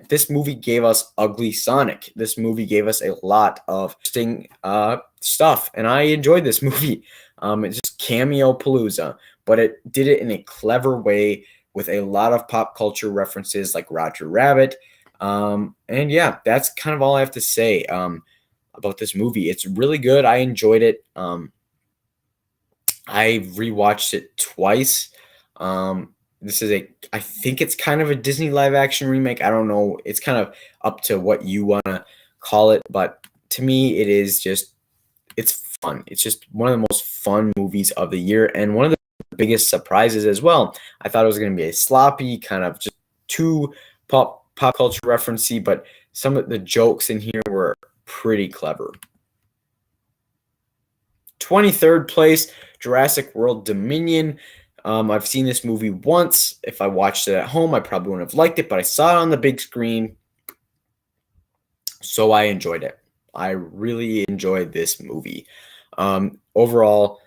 this movie gave us Ugly Sonic. This movie gave us a lot of interesting stuff, and I enjoyed this movie. It's just cameo palooza, but it did it in a clever way with a lot of pop culture references like Roger Rabbit. And yeah, that's kind of all I have to say about this movie. It's really good. I enjoyed it. I rewatched it twice. This is I think it's kind of a Disney live action remake. I don't know. It's kind of up to what you want to call it. But to me, it's fun. It's just one of the most fun movies of the year and one of the biggest surprises as well. I thought it was going to be a sloppy, kind of just too pop culture referencey, but some of the jokes in here were pretty clever. 23rd place, Jurassic World Dominion. I've seen this movie once. If I watched it at home, I probably wouldn't have liked it, but I saw it on the big screen, so I enjoyed it. I really enjoyed this movie. Overall,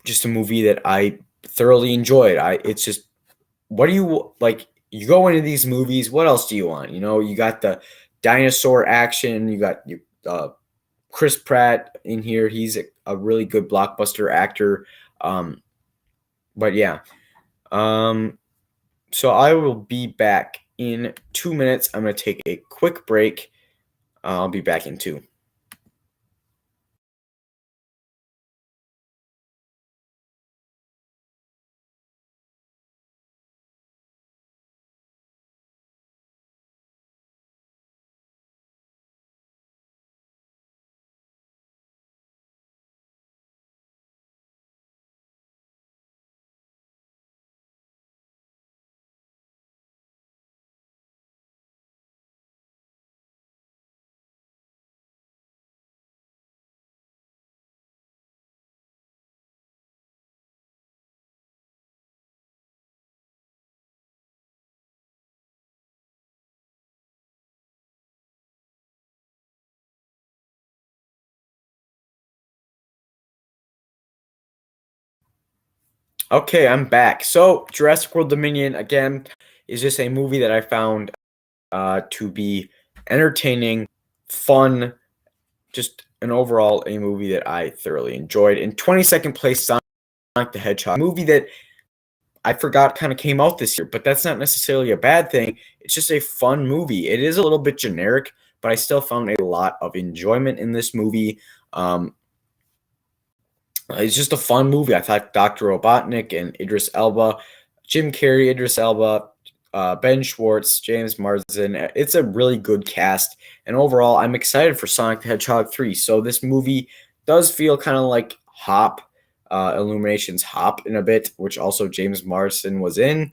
just a movie that I thoroughly enjoyed. It's just, what do you like? You go into these movies, what else do you want? You got the dinosaur action. You got Chris Pratt in here. He's a really good blockbuster actor. But yeah. So I will be back in 2 minutes. I'm going to take a quick break. I'll be back in 2. Okay, I'm back. So Jurassic World Dominion, again, is just a movie that I found to be entertaining, fun, just an overall a movie that I thoroughly enjoyed. In 22nd place, Sonic the Hedgehog, a movie that I forgot kind of came out this year, but that's not necessarily a bad thing. It's just a fun movie. It is a little bit generic, but I still found a lot of enjoyment in this movie. It's just a fun movie. I thought Dr. Robotnik and Idris Elba, Jim Carrey, Idris Elba, Ben Schwartz, James Marsden. It's a really good cast, and overall, I'm excited for Sonic the Hedgehog 3. So this movie does feel kind of like Hop, Illumination's Hop in a bit, which also James Marsden was in,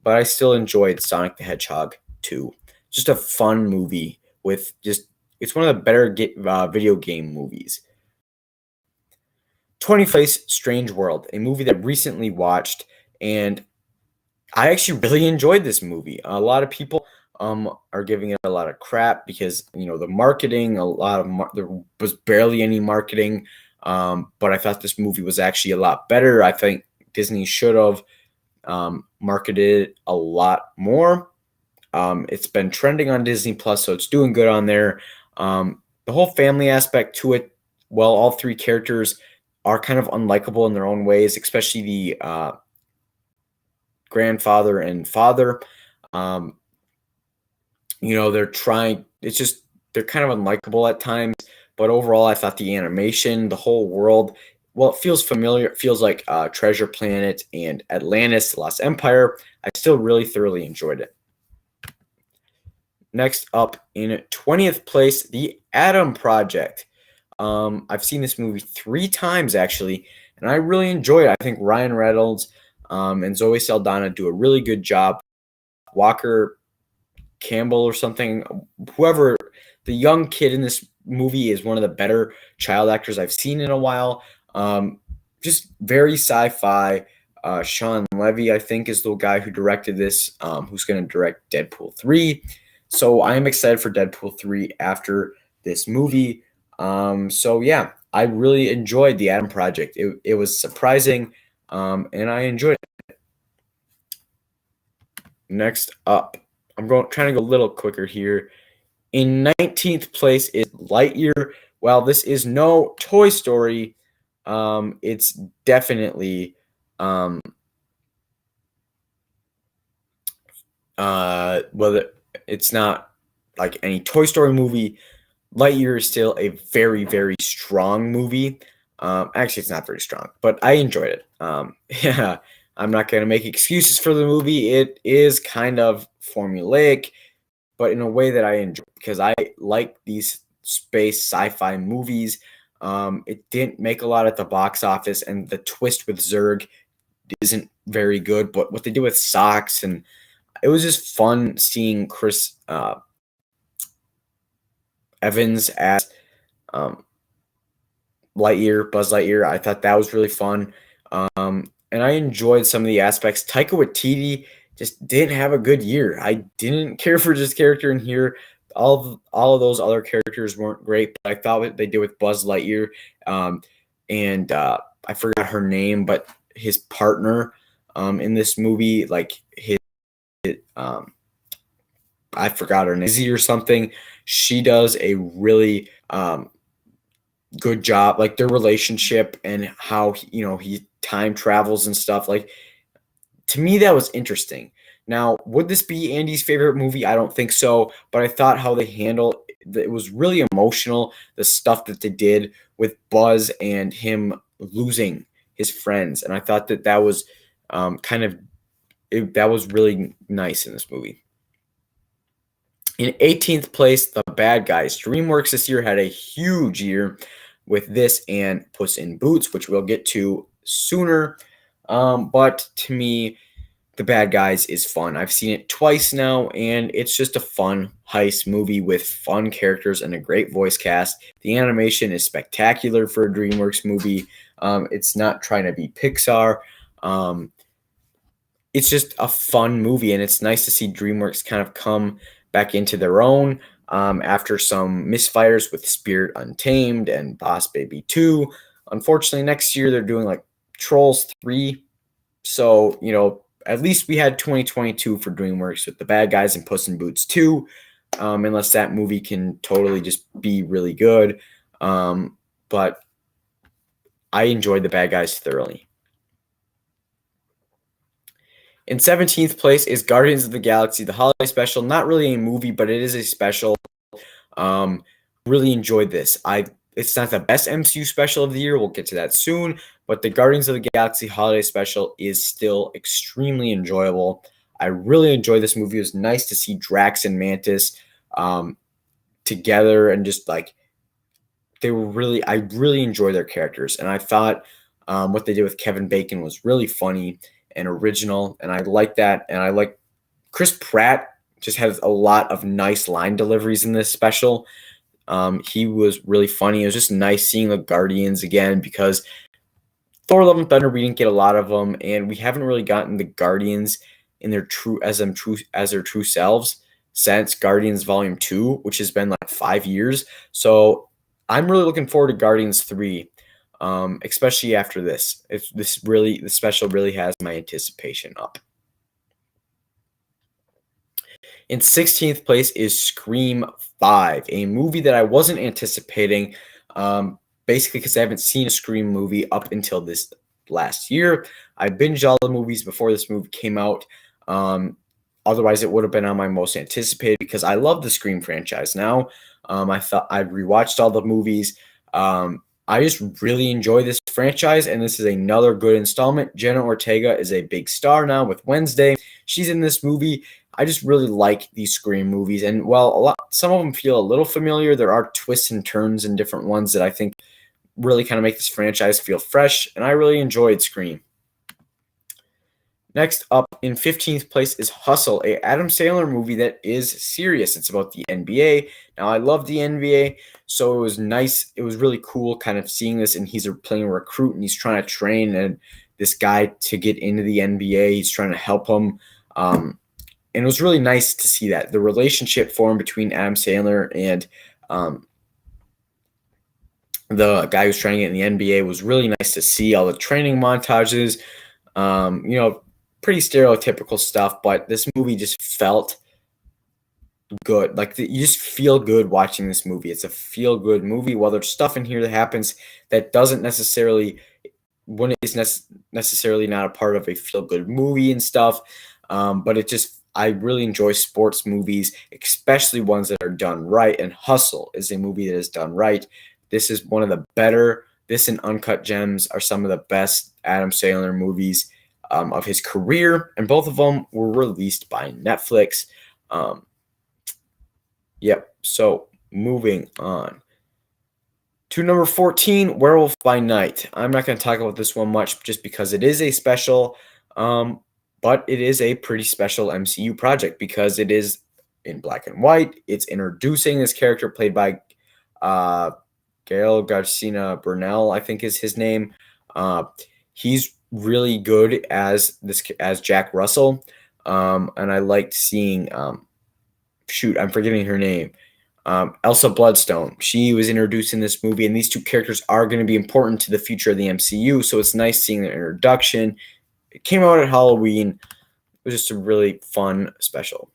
but I still enjoyed Sonic the Hedgehog 2. Just a fun movie with just it's one of the better video game movies. 20th place, Strange World, a movie that I recently watched, and I actually really enjoyed this movie. A lot of people are giving it a lot of crap because the marketing, there was barely any marketing. But I thought this movie was actually a lot better. I think Disney should have marketed it a lot more. It's been trending on Disney Plus, so it's doing good on there. The whole family aspect to it, well, all three characters are kind of unlikable in their own ways, especially the grandfather and father. They're trying, they're kind of unlikable at times, but overall, I thought the animation, the whole world, well, it feels familiar. It feels like Treasure Planet and Atlantis, The Lost Empire. I still really thoroughly enjoyed it. Next up, in 20th place, The Adam Project. I've seen this movie 3 times, actually, and I really enjoyed it. I think Ryan Reynolds and Zoe Saldana do a really good job. Walker Campbell or something, whoever, the young kid in this movie is one of the better child actors I've seen in a while. Just very sci-fi. Sean Levy, I think, is the guy who directed this, who's going to direct Deadpool 3. So I am excited for Deadpool 3 after this movie. So yeah, I really enjoyed The Adam Project. It was surprising, and I enjoyed it. Next up, trying to go a little quicker here. In 19th place is Lightyear. Well, this is no Toy Story. It's definitely it's not like any Toy Story movie. Lightyear is still a very, very strong movie. Actually, it's not very strong, but I enjoyed it. Yeah, I'm not going to make excuses for the movie. It is kind of formulaic, but in a way that I enjoy because I like these space sci-fi movies. It didn't make a lot at the box office, and the twist with Zurg isn't very good. But what they did with Socks, and it was just fun seeing Chris Evans as Buzz Lightyear. I thought that was really fun. And I enjoyed some of the aspects. Taika Waititi just didn't have a good year. I didn't care for this character in here. All of those other characters weren't great, but I thought what they did with Buzz Lightyear, and I forgot her name, but his partner in this movie, like I forgot her name, Izzy or something. She does a really good job, like their relationship and how he time travels and stuff. Like, to me, that was interesting. Now, would this be Andy's favorite movie? I don't think so, but I thought how they handled it was really emotional. The stuff that they did with Buzz and him losing his friends, and I thought that was that was really nice in this movie. In 18th place, The Bad Guys. DreamWorks this year had a huge year with this and Puss in Boots, which we'll get to sooner. But to me, The Bad Guys is fun. I've seen it twice now, and it's just a fun heist movie with fun characters and a great voice cast. The animation is spectacular for a DreamWorks movie. It's not trying to be Pixar. It's just a fun movie, and it's nice to see DreamWorks kind of come back into their own after some misfires with Spirit Untamed and Boss Baby 2. Unfortunately, next year they're doing like Trolls 3. So, at least we had 2022 for DreamWorks with The Bad Guys and Puss in Boots 2, unless that movie can totally just be really good. But I enjoyed The Bad Guys thoroughly. In 17th place is Guardians of the Galaxy, the holiday special. Not really a movie, but it is a special. Really enjoyed this. It's not the best MCU special of the year. We'll get to that soon. But the Guardians of the Galaxy holiday special is still extremely enjoyable. I really enjoyed this movie. It was nice to see Drax and Mantis together, and just like I really enjoy their characters. And I thought what they did with Kevin Bacon was really funny and original, and I like that. And I like Chris Pratt just has a lot of nice line deliveries in this special. He was really funny. It was just nice seeing the Guardians again, because Thor: Love and Thunder, we didn't get a lot of them, and we haven't really gotten the Guardians in their true selves since Guardians Volume 2, which has been like 5 years. So I'm really looking forward to Guardians 3, especially after this. The special really has my anticipation up. In 16th place is Scream 5, a movie that I wasn't anticipating, basically because I haven't seen a Scream movie up until this last year. I binged all the movies before this movie came out. Otherwise, it would have been on my most anticipated, because I love the Scream franchise now. I thought I'd rewatched all the movies. I just really enjoy this franchise, and this is another good installment. Jenna Ortega is a big star now with Wednesday. She's in this movie. I just really like these Scream movies, and while some of them feel a little familiar, there are twists and turns and different ones that I think really kind of make this franchise feel fresh, and I really enjoyed Scream. Next up in 15th place is Hustle, a Adam Sandler movie that is serious. It's about the NBA. Now, I love the NBA, so it was nice. It was really cool kind of seeing this, and he's playing a recruit, and he's trying to train and this guy to get into the NBA. He's trying to help him. And it was really nice to see that. The relationship formed between Adam Sandler and the guy who's trying to get in the NBA was really nice to see. All the training montages, pretty stereotypical stuff, but this movie just felt good. Like you just feel good watching this movie. It's a feel-good movie. While there's stuff in here that happens that doesn't necessarily, when it is necessarily not a part of a feel-good movie and stuff, but I really enjoy sports movies, especially ones that are done right. And Hustle is a movie that is done right. This is one of the better. This and Uncut Gems are some of the best Adam Sandler movies of his career, and both of them were released by Netflix. So moving on to number 14, Werewolf by Night. I'm not going to talk about this one much just because it is a special, but it is a pretty special MCU project because it is in black and white. It's introducing this character played by Gael Garcia Bernal, I think is his name. He's really good as Jack Russell, and I liked seeing. I'm forgetting her name. Elsa Bloodstone. She was introduced in this movie, and these two characters are going to be important to the future of the MCU. So it's nice seeing their introduction. It came out at Halloween. It was just a really fun special.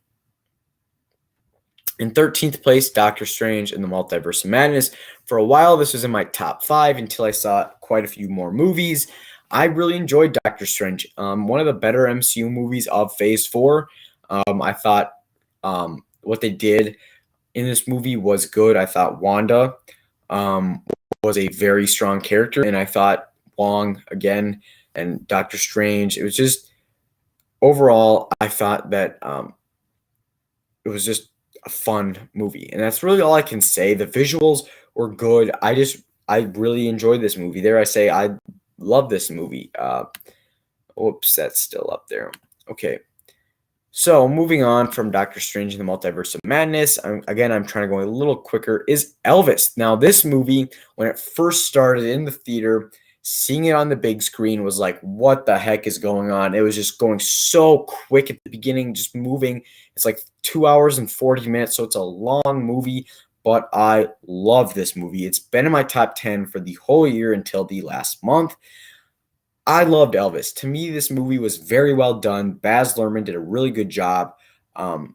In 13th place, Doctor Strange in the Multiverse of Madness. For a while, this was in my top 5 until I saw quite a few more movies. I really enjoyed Doctor Strange. One of the better MCU movies of Phase 4. I thought what they did in this movie was good. I thought Wanda was a very strong character, and I thought Wong again and Doctor Strange. It was just overall, I thought that it was just a fun movie, and that's really all I can say. The visuals were good. I really enjoyed this movie. There, I say I love this movie. Oops, that's still up there. Okay. So moving on from Doctor Strange in the Multiverse of Madness, I'm trying to go a little quicker, is Elvis. Now, this movie, when it first started in the theater, seeing it on the big screen was like, what the heck is going on? It was just going so quick at the beginning, just moving. It's like 2 hours and 40 minutes, so it's a long movie, but I love this movie. It's been in my top 10 for the whole year until the last month. I loved Elvis. To me, this movie was very well done. Baz Luhrmann did a really good job. I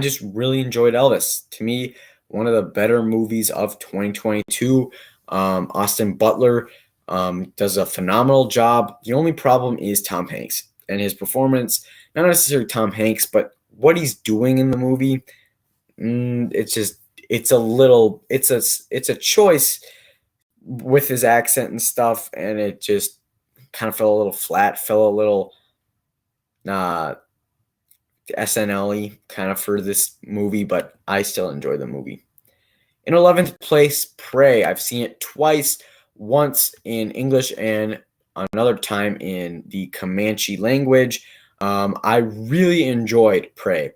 just really enjoyed Elvis. To me, one of the better movies of 2022. Austin Butler does a phenomenal job. The only problem is Tom Hanks and his performance. Not necessarily Tom Hanks, but what he's doing in the movie. It's a choice with his accent and stuff, and it just kind of fell a little flat, fell a little SNL kind of for this movie, but I still enjoy the movie. In 11th place, Prey. I've seen it twice, once in English and another time in the Comanche language. I really enjoyed Prey.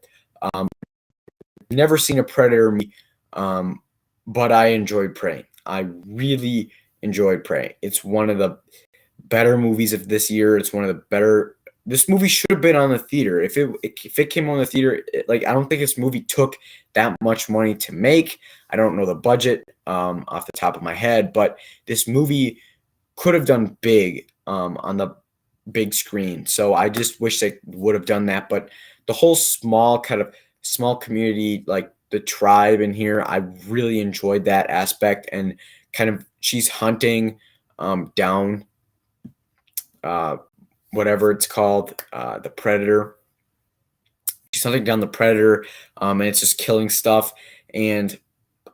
Never seen a Predator movie, but I enjoyed Prey. I really enjoyed Prey. It's one of the better movies of this year. It's one of the better. This movie should have been on the theater. If it came on the theater, I don't think this movie took that much money to make. I don't know the budget off the top of my head, but this movie could have done big on the big screen. So I just wish they would have done that. But the whole small community, like the tribe in here, I really enjoyed that aspect. And kind of she's hunting down whatever it's called, the predator. She's hunting down the predator, and it's just killing stuff. And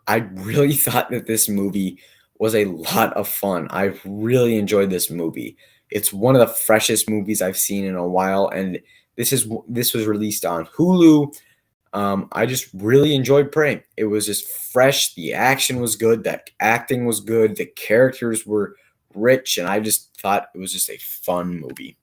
I really thought that this movie was a lot of fun. I really enjoyed this movie. It's one of the freshest movies I've seen in a while, and this was released on Hulu. I just really enjoyed Prey. It was just fresh. The action was good. The acting was good. The characters were rich, and I just thought it was just a fun movie.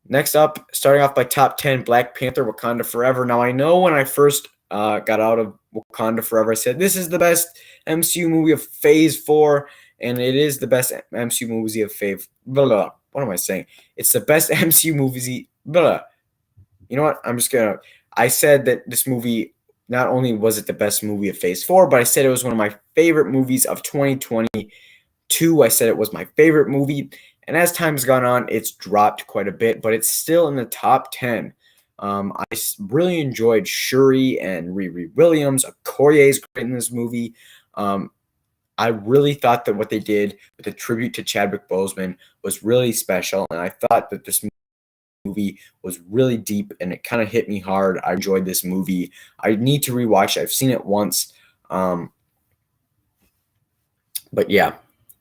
Next up, starting off by top 10, Black Panther, Wakanda Forever. Now, I know when I first got out of Wakanda Forever, I said, this is the best MCU movie of Phase 4, and it is the best MCU movie of Phase... Blah, blah. What am I saying? It's the best MCU movie... Blah. You know what? I said that this movie, not only was it the best movie of Phase 4, but I said it was one of my favorite movies of 2022. I said it was my favorite movie. And as time has gone on, it's dropped quite a bit, but it's still in the top 10. I really enjoyed Shuri and Riri Williams. Okoye is great in this movie. I really thought that what they did with the tribute to Chadwick Boseman was really special, and I thought that this movie was really deep, and it kind of hit me hard. I enjoyed this movie. I need to rewatch it. I've seen it once. But yeah,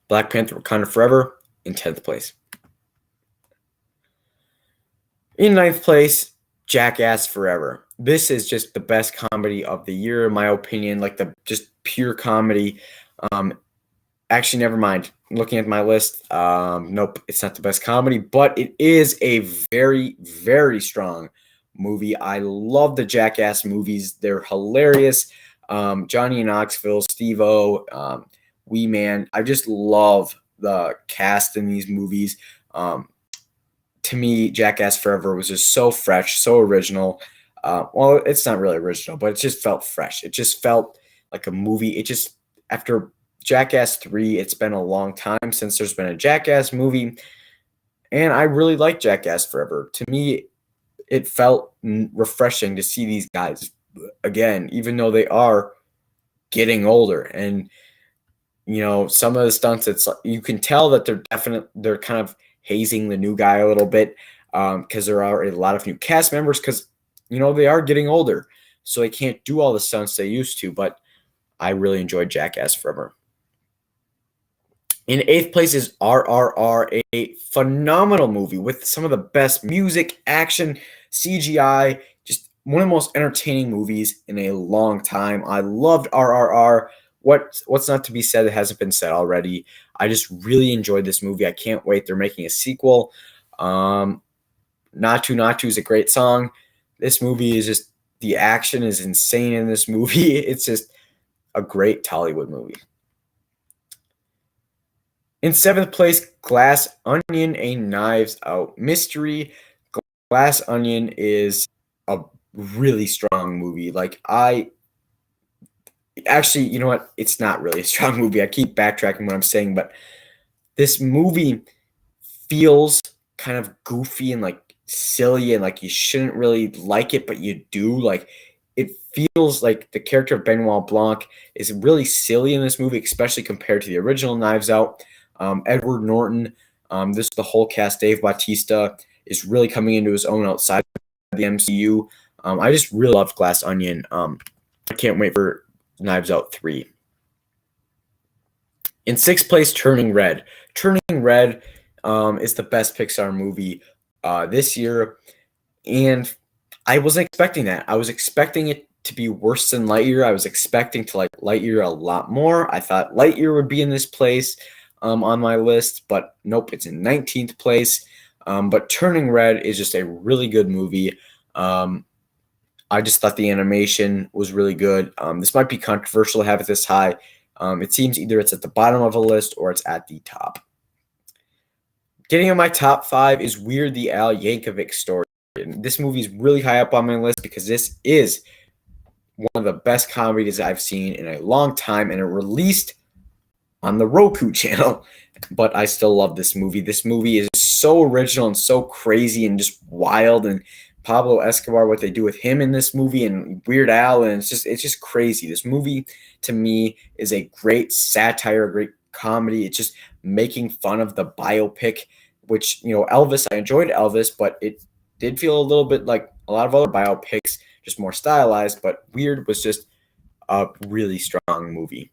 Black Panther, Wakanda Forever in 10th place. In 9th place, Jackass Forever. This is just the best comedy of the year, in my opinion, like the just pure comedy. Actually, never mind. Looking at my list, nope, it's not the best comedy, but it is a very, very strong movie. I love the Jackass movies. They're hilarious. Johnny Knoxville, Steve-O, Wee Man. I just love the cast in these movies. To me, Jackass Forever was just so fresh, so original. Well, it's not really original, but it just felt fresh. It just felt like a movie. It just, after Jackass 3, it's been a long time since there's been a Jackass movie, and I really like Jackass Forever. To me, it felt refreshing to see these guys again, even though they are getting older. And some of the stunts, it's you can tell that they're kind of hazing the new guy a little bit, because there are a lot of new cast members, because they are getting older, so they can't do all the stunts they used to. But I really enjoyed Jackass Forever. In 8th place is RRR, a phenomenal movie with some of the best music, action, CGI, just one of the most entertaining movies in a long time. I loved RRR. What's not to be said that hasn't been said already? I just really enjoyed this movie. I can't wait. They're making a sequel. Natu Natu is a great song. This movie is just, the action is insane in this movie. It's just a great Tollywood movie. In 7th place, Glass Onion, a Knives Out mystery. Glass Onion is a really strong movie. Actually, you know what? It's not really a strong movie. I keep backtracking what I'm saying, but this movie feels kind of goofy and silly, and you shouldn't really like it, but you do. It feels like the character of Benoit Blanc is really silly in this movie, especially compared to the original Knives Out. Edward Norton, this is the whole cast. Dave Bautista is really coming into his own outside of the MCU. I just really loved Glass Onion. I can't wait for Knives Out 3. In 6th place, Turning Red. Turning Red is the best Pixar movie this year. And I wasn't expecting that. I was expecting it to be worse than Lightyear. I was expecting to like Lightyear a lot more. I thought Lightyear would be in this place on my list, but nope, it's in 19th place. But Turning Red is just a really good movie. I just thought the animation was really good. This might be controversial to have it this high. It seems either it's at the bottom of a list or it's at the top. Getting in my top 5 is Weird the Al Yankovic Story. And this movie is really high up on my list because this is one of the best comedies I've seen in a long time, and it released on the Roku channel. But I still love this movie. This movie is so original and so crazy and just wild. And Pablo Escobar, what they do with him in this movie, and Weird Al, and it's just crazy. This movie to me is a great satire, a great comedy. It's just making fun of the biopic, which, Elvis, I enjoyed Elvis, but it did feel a little bit like a lot of other biopics, just more stylized, but Weird was just a really strong movie.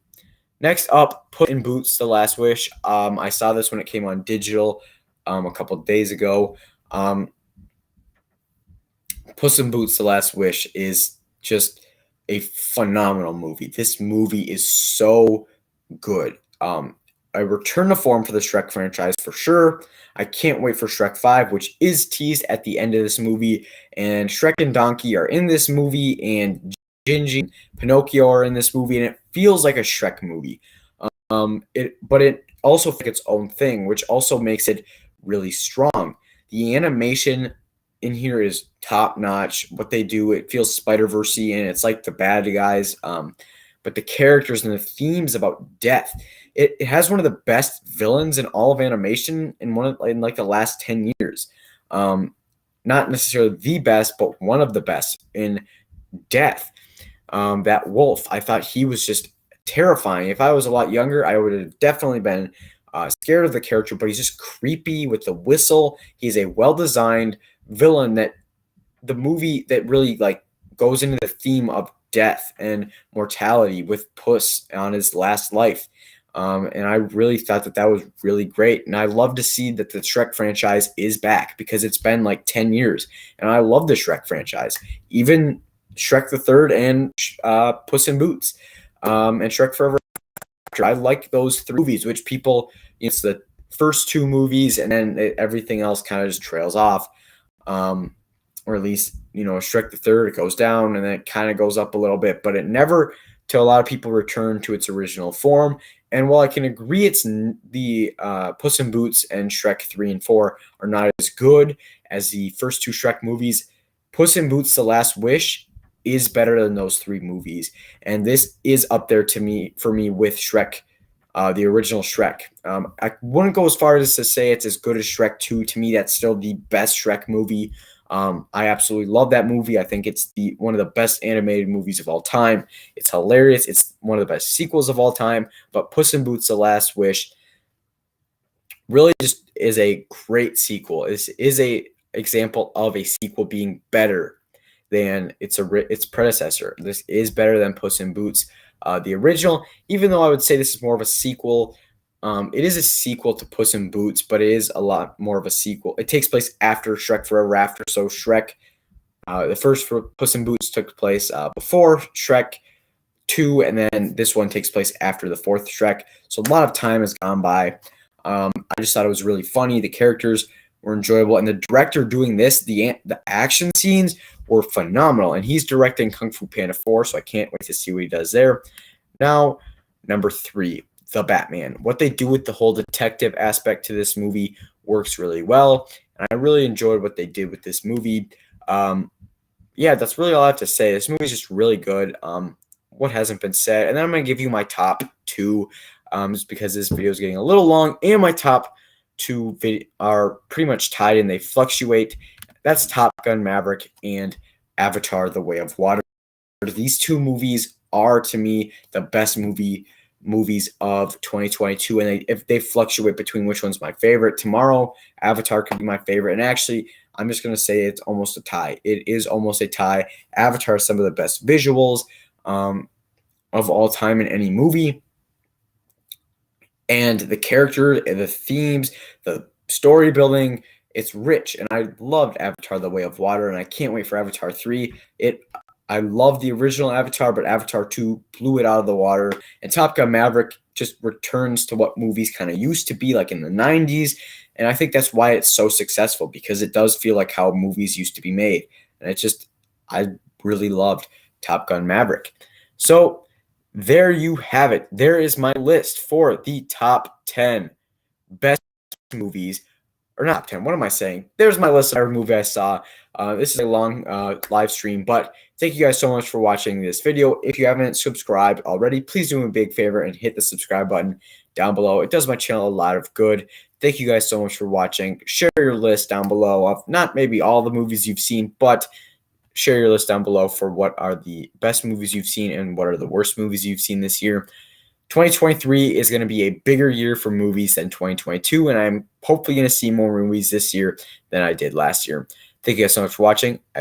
Next up, Puss in Boots: The Last Wish. I saw this when it came on digital a couple of days ago. Puss in Boots: The Last Wish is just a phenomenal movie. This movie is so good. A return to form for the Shrek franchise for sure. I can't wait for Shrek 5, which is teased at the end of this movie. And Shrek and Donkey are in this movie, and Gingy and Pinocchio are in this movie, and it feels like a Shrek movie. But it also feels like its own thing, which also makes it really strong. The animation in here is top notch. What they do, it feels Spider-Verse-y, and it's like the bad guys. But the characters and the themes about death, it has one of the best villains in all of animation in like the last 10 years. Not necessarily the best, but one of the best in death. That wolf, I thought he was just terrifying. If I was a lot younger, I would have definitely been scared of the character, but he's just creepy with the whistle. He's a well-designed villain that the movie that really like goes into the theme of death and mortality with Puss on his last life. And I really thought that was really great. And I love to see that the Shrek franchise is back because it's been like 10 years. And I love the Shrek franchise. Even Shrek the Third and Puss in Boots and Shrek Forever After. I like those 3 movies, which people, it's the first 2 movies and then everything else kind of just trails off. Or at least, Shrek the Third, it goes down and then it kind of goes up a little bit, but it never, to a lot of people, returned to its original form. And while I can agree it's the Puss in Boots and Shrek 3 and 4 are not as good as the first 2 Shrek movies, Puss in Boots: The Last Wish is better than those 3 movies. And this is up there for me with Shrek, the original Shrek. I wouldn't go as far as to say it's as good as Shrek 2. To me, that's still the best Shrek movie. I absolutely love that movie. I think it's one of the best animated movies of all time. It's hilarious. It's one of the best sequels of all time. But Puss in Boots: The Last Wish really just is a great sequel. This is a example of a sequel being better than its predecessor. This is better than Puss in Boots, the original, even though I would say this is more of a sequel. It is a sequel to Puss in Boots, but it is a lot more of a sequel. It takes place after Shrek Forever After. So Shrek, the first Puss in Boots took place before Shrek 2, and then this one takes place after the 4th Shrek. So a lot of time has gone by. I just thought it was really funny. The characters were enjoyable, and the director doing this, the action scenes were phenomenal. And he's directing Kung Fu Panda 4, so I can't wait to see what he does there. Now, number 3. The Batman. What they do with the whole detective aspect to this movie works really well, and I really enjoyed what they did with this movie. That's really all I have to say. This movie is just really good. What hasn't been said, and then I'm going to give you my top 2, just because this video is getting a little long, and my top 2 are pretty much tied, and they fluctuate. That's Top Gun: Maverick and Avatar: The Way of Water. These 2 movies are, to me, the best movies of 2022, and if they fluctuate between which one's my favorite. Tomorrow, Avatar could be my favorite, and actually, I'm just going to say it's almost a tie. It is almost a tie. Avatar has some of the best visuals of all time in any movie, and the character and the themes, the story building, It's rich, and I loved Avatar: The Way of Water, and I can't wait for Avatar 3. I love the original Avatar, but Avatar 2 blew it out of the water. And Top Gun Maverick just returns to what movies kind of used to be like in the 90s. And I think that's why it's so successful, because it does feel like how movies used to be made. And I really loved Top Gun Maverick. So there you have it. There is my list for the top 10 best movies, or not 10. What am I saying? There's my list of every movie I saw. This is a long live stream, but thank you guys so much for watching this video. If you haven't subscribed already, please do me a big favor and hit the subscribe button down below. It does my channel a lot of good. Thank you guys so much for watching. Share your list down below of not maybe all the movies you've seen, but share your list down below for what are the best movies you've seen and what are the worst movies you've seen this year. 2023 is going to be a bigger year for movies than 2022, and I'm hopefully going to see more movies this year than I did last year. Thank you guys so much for watching.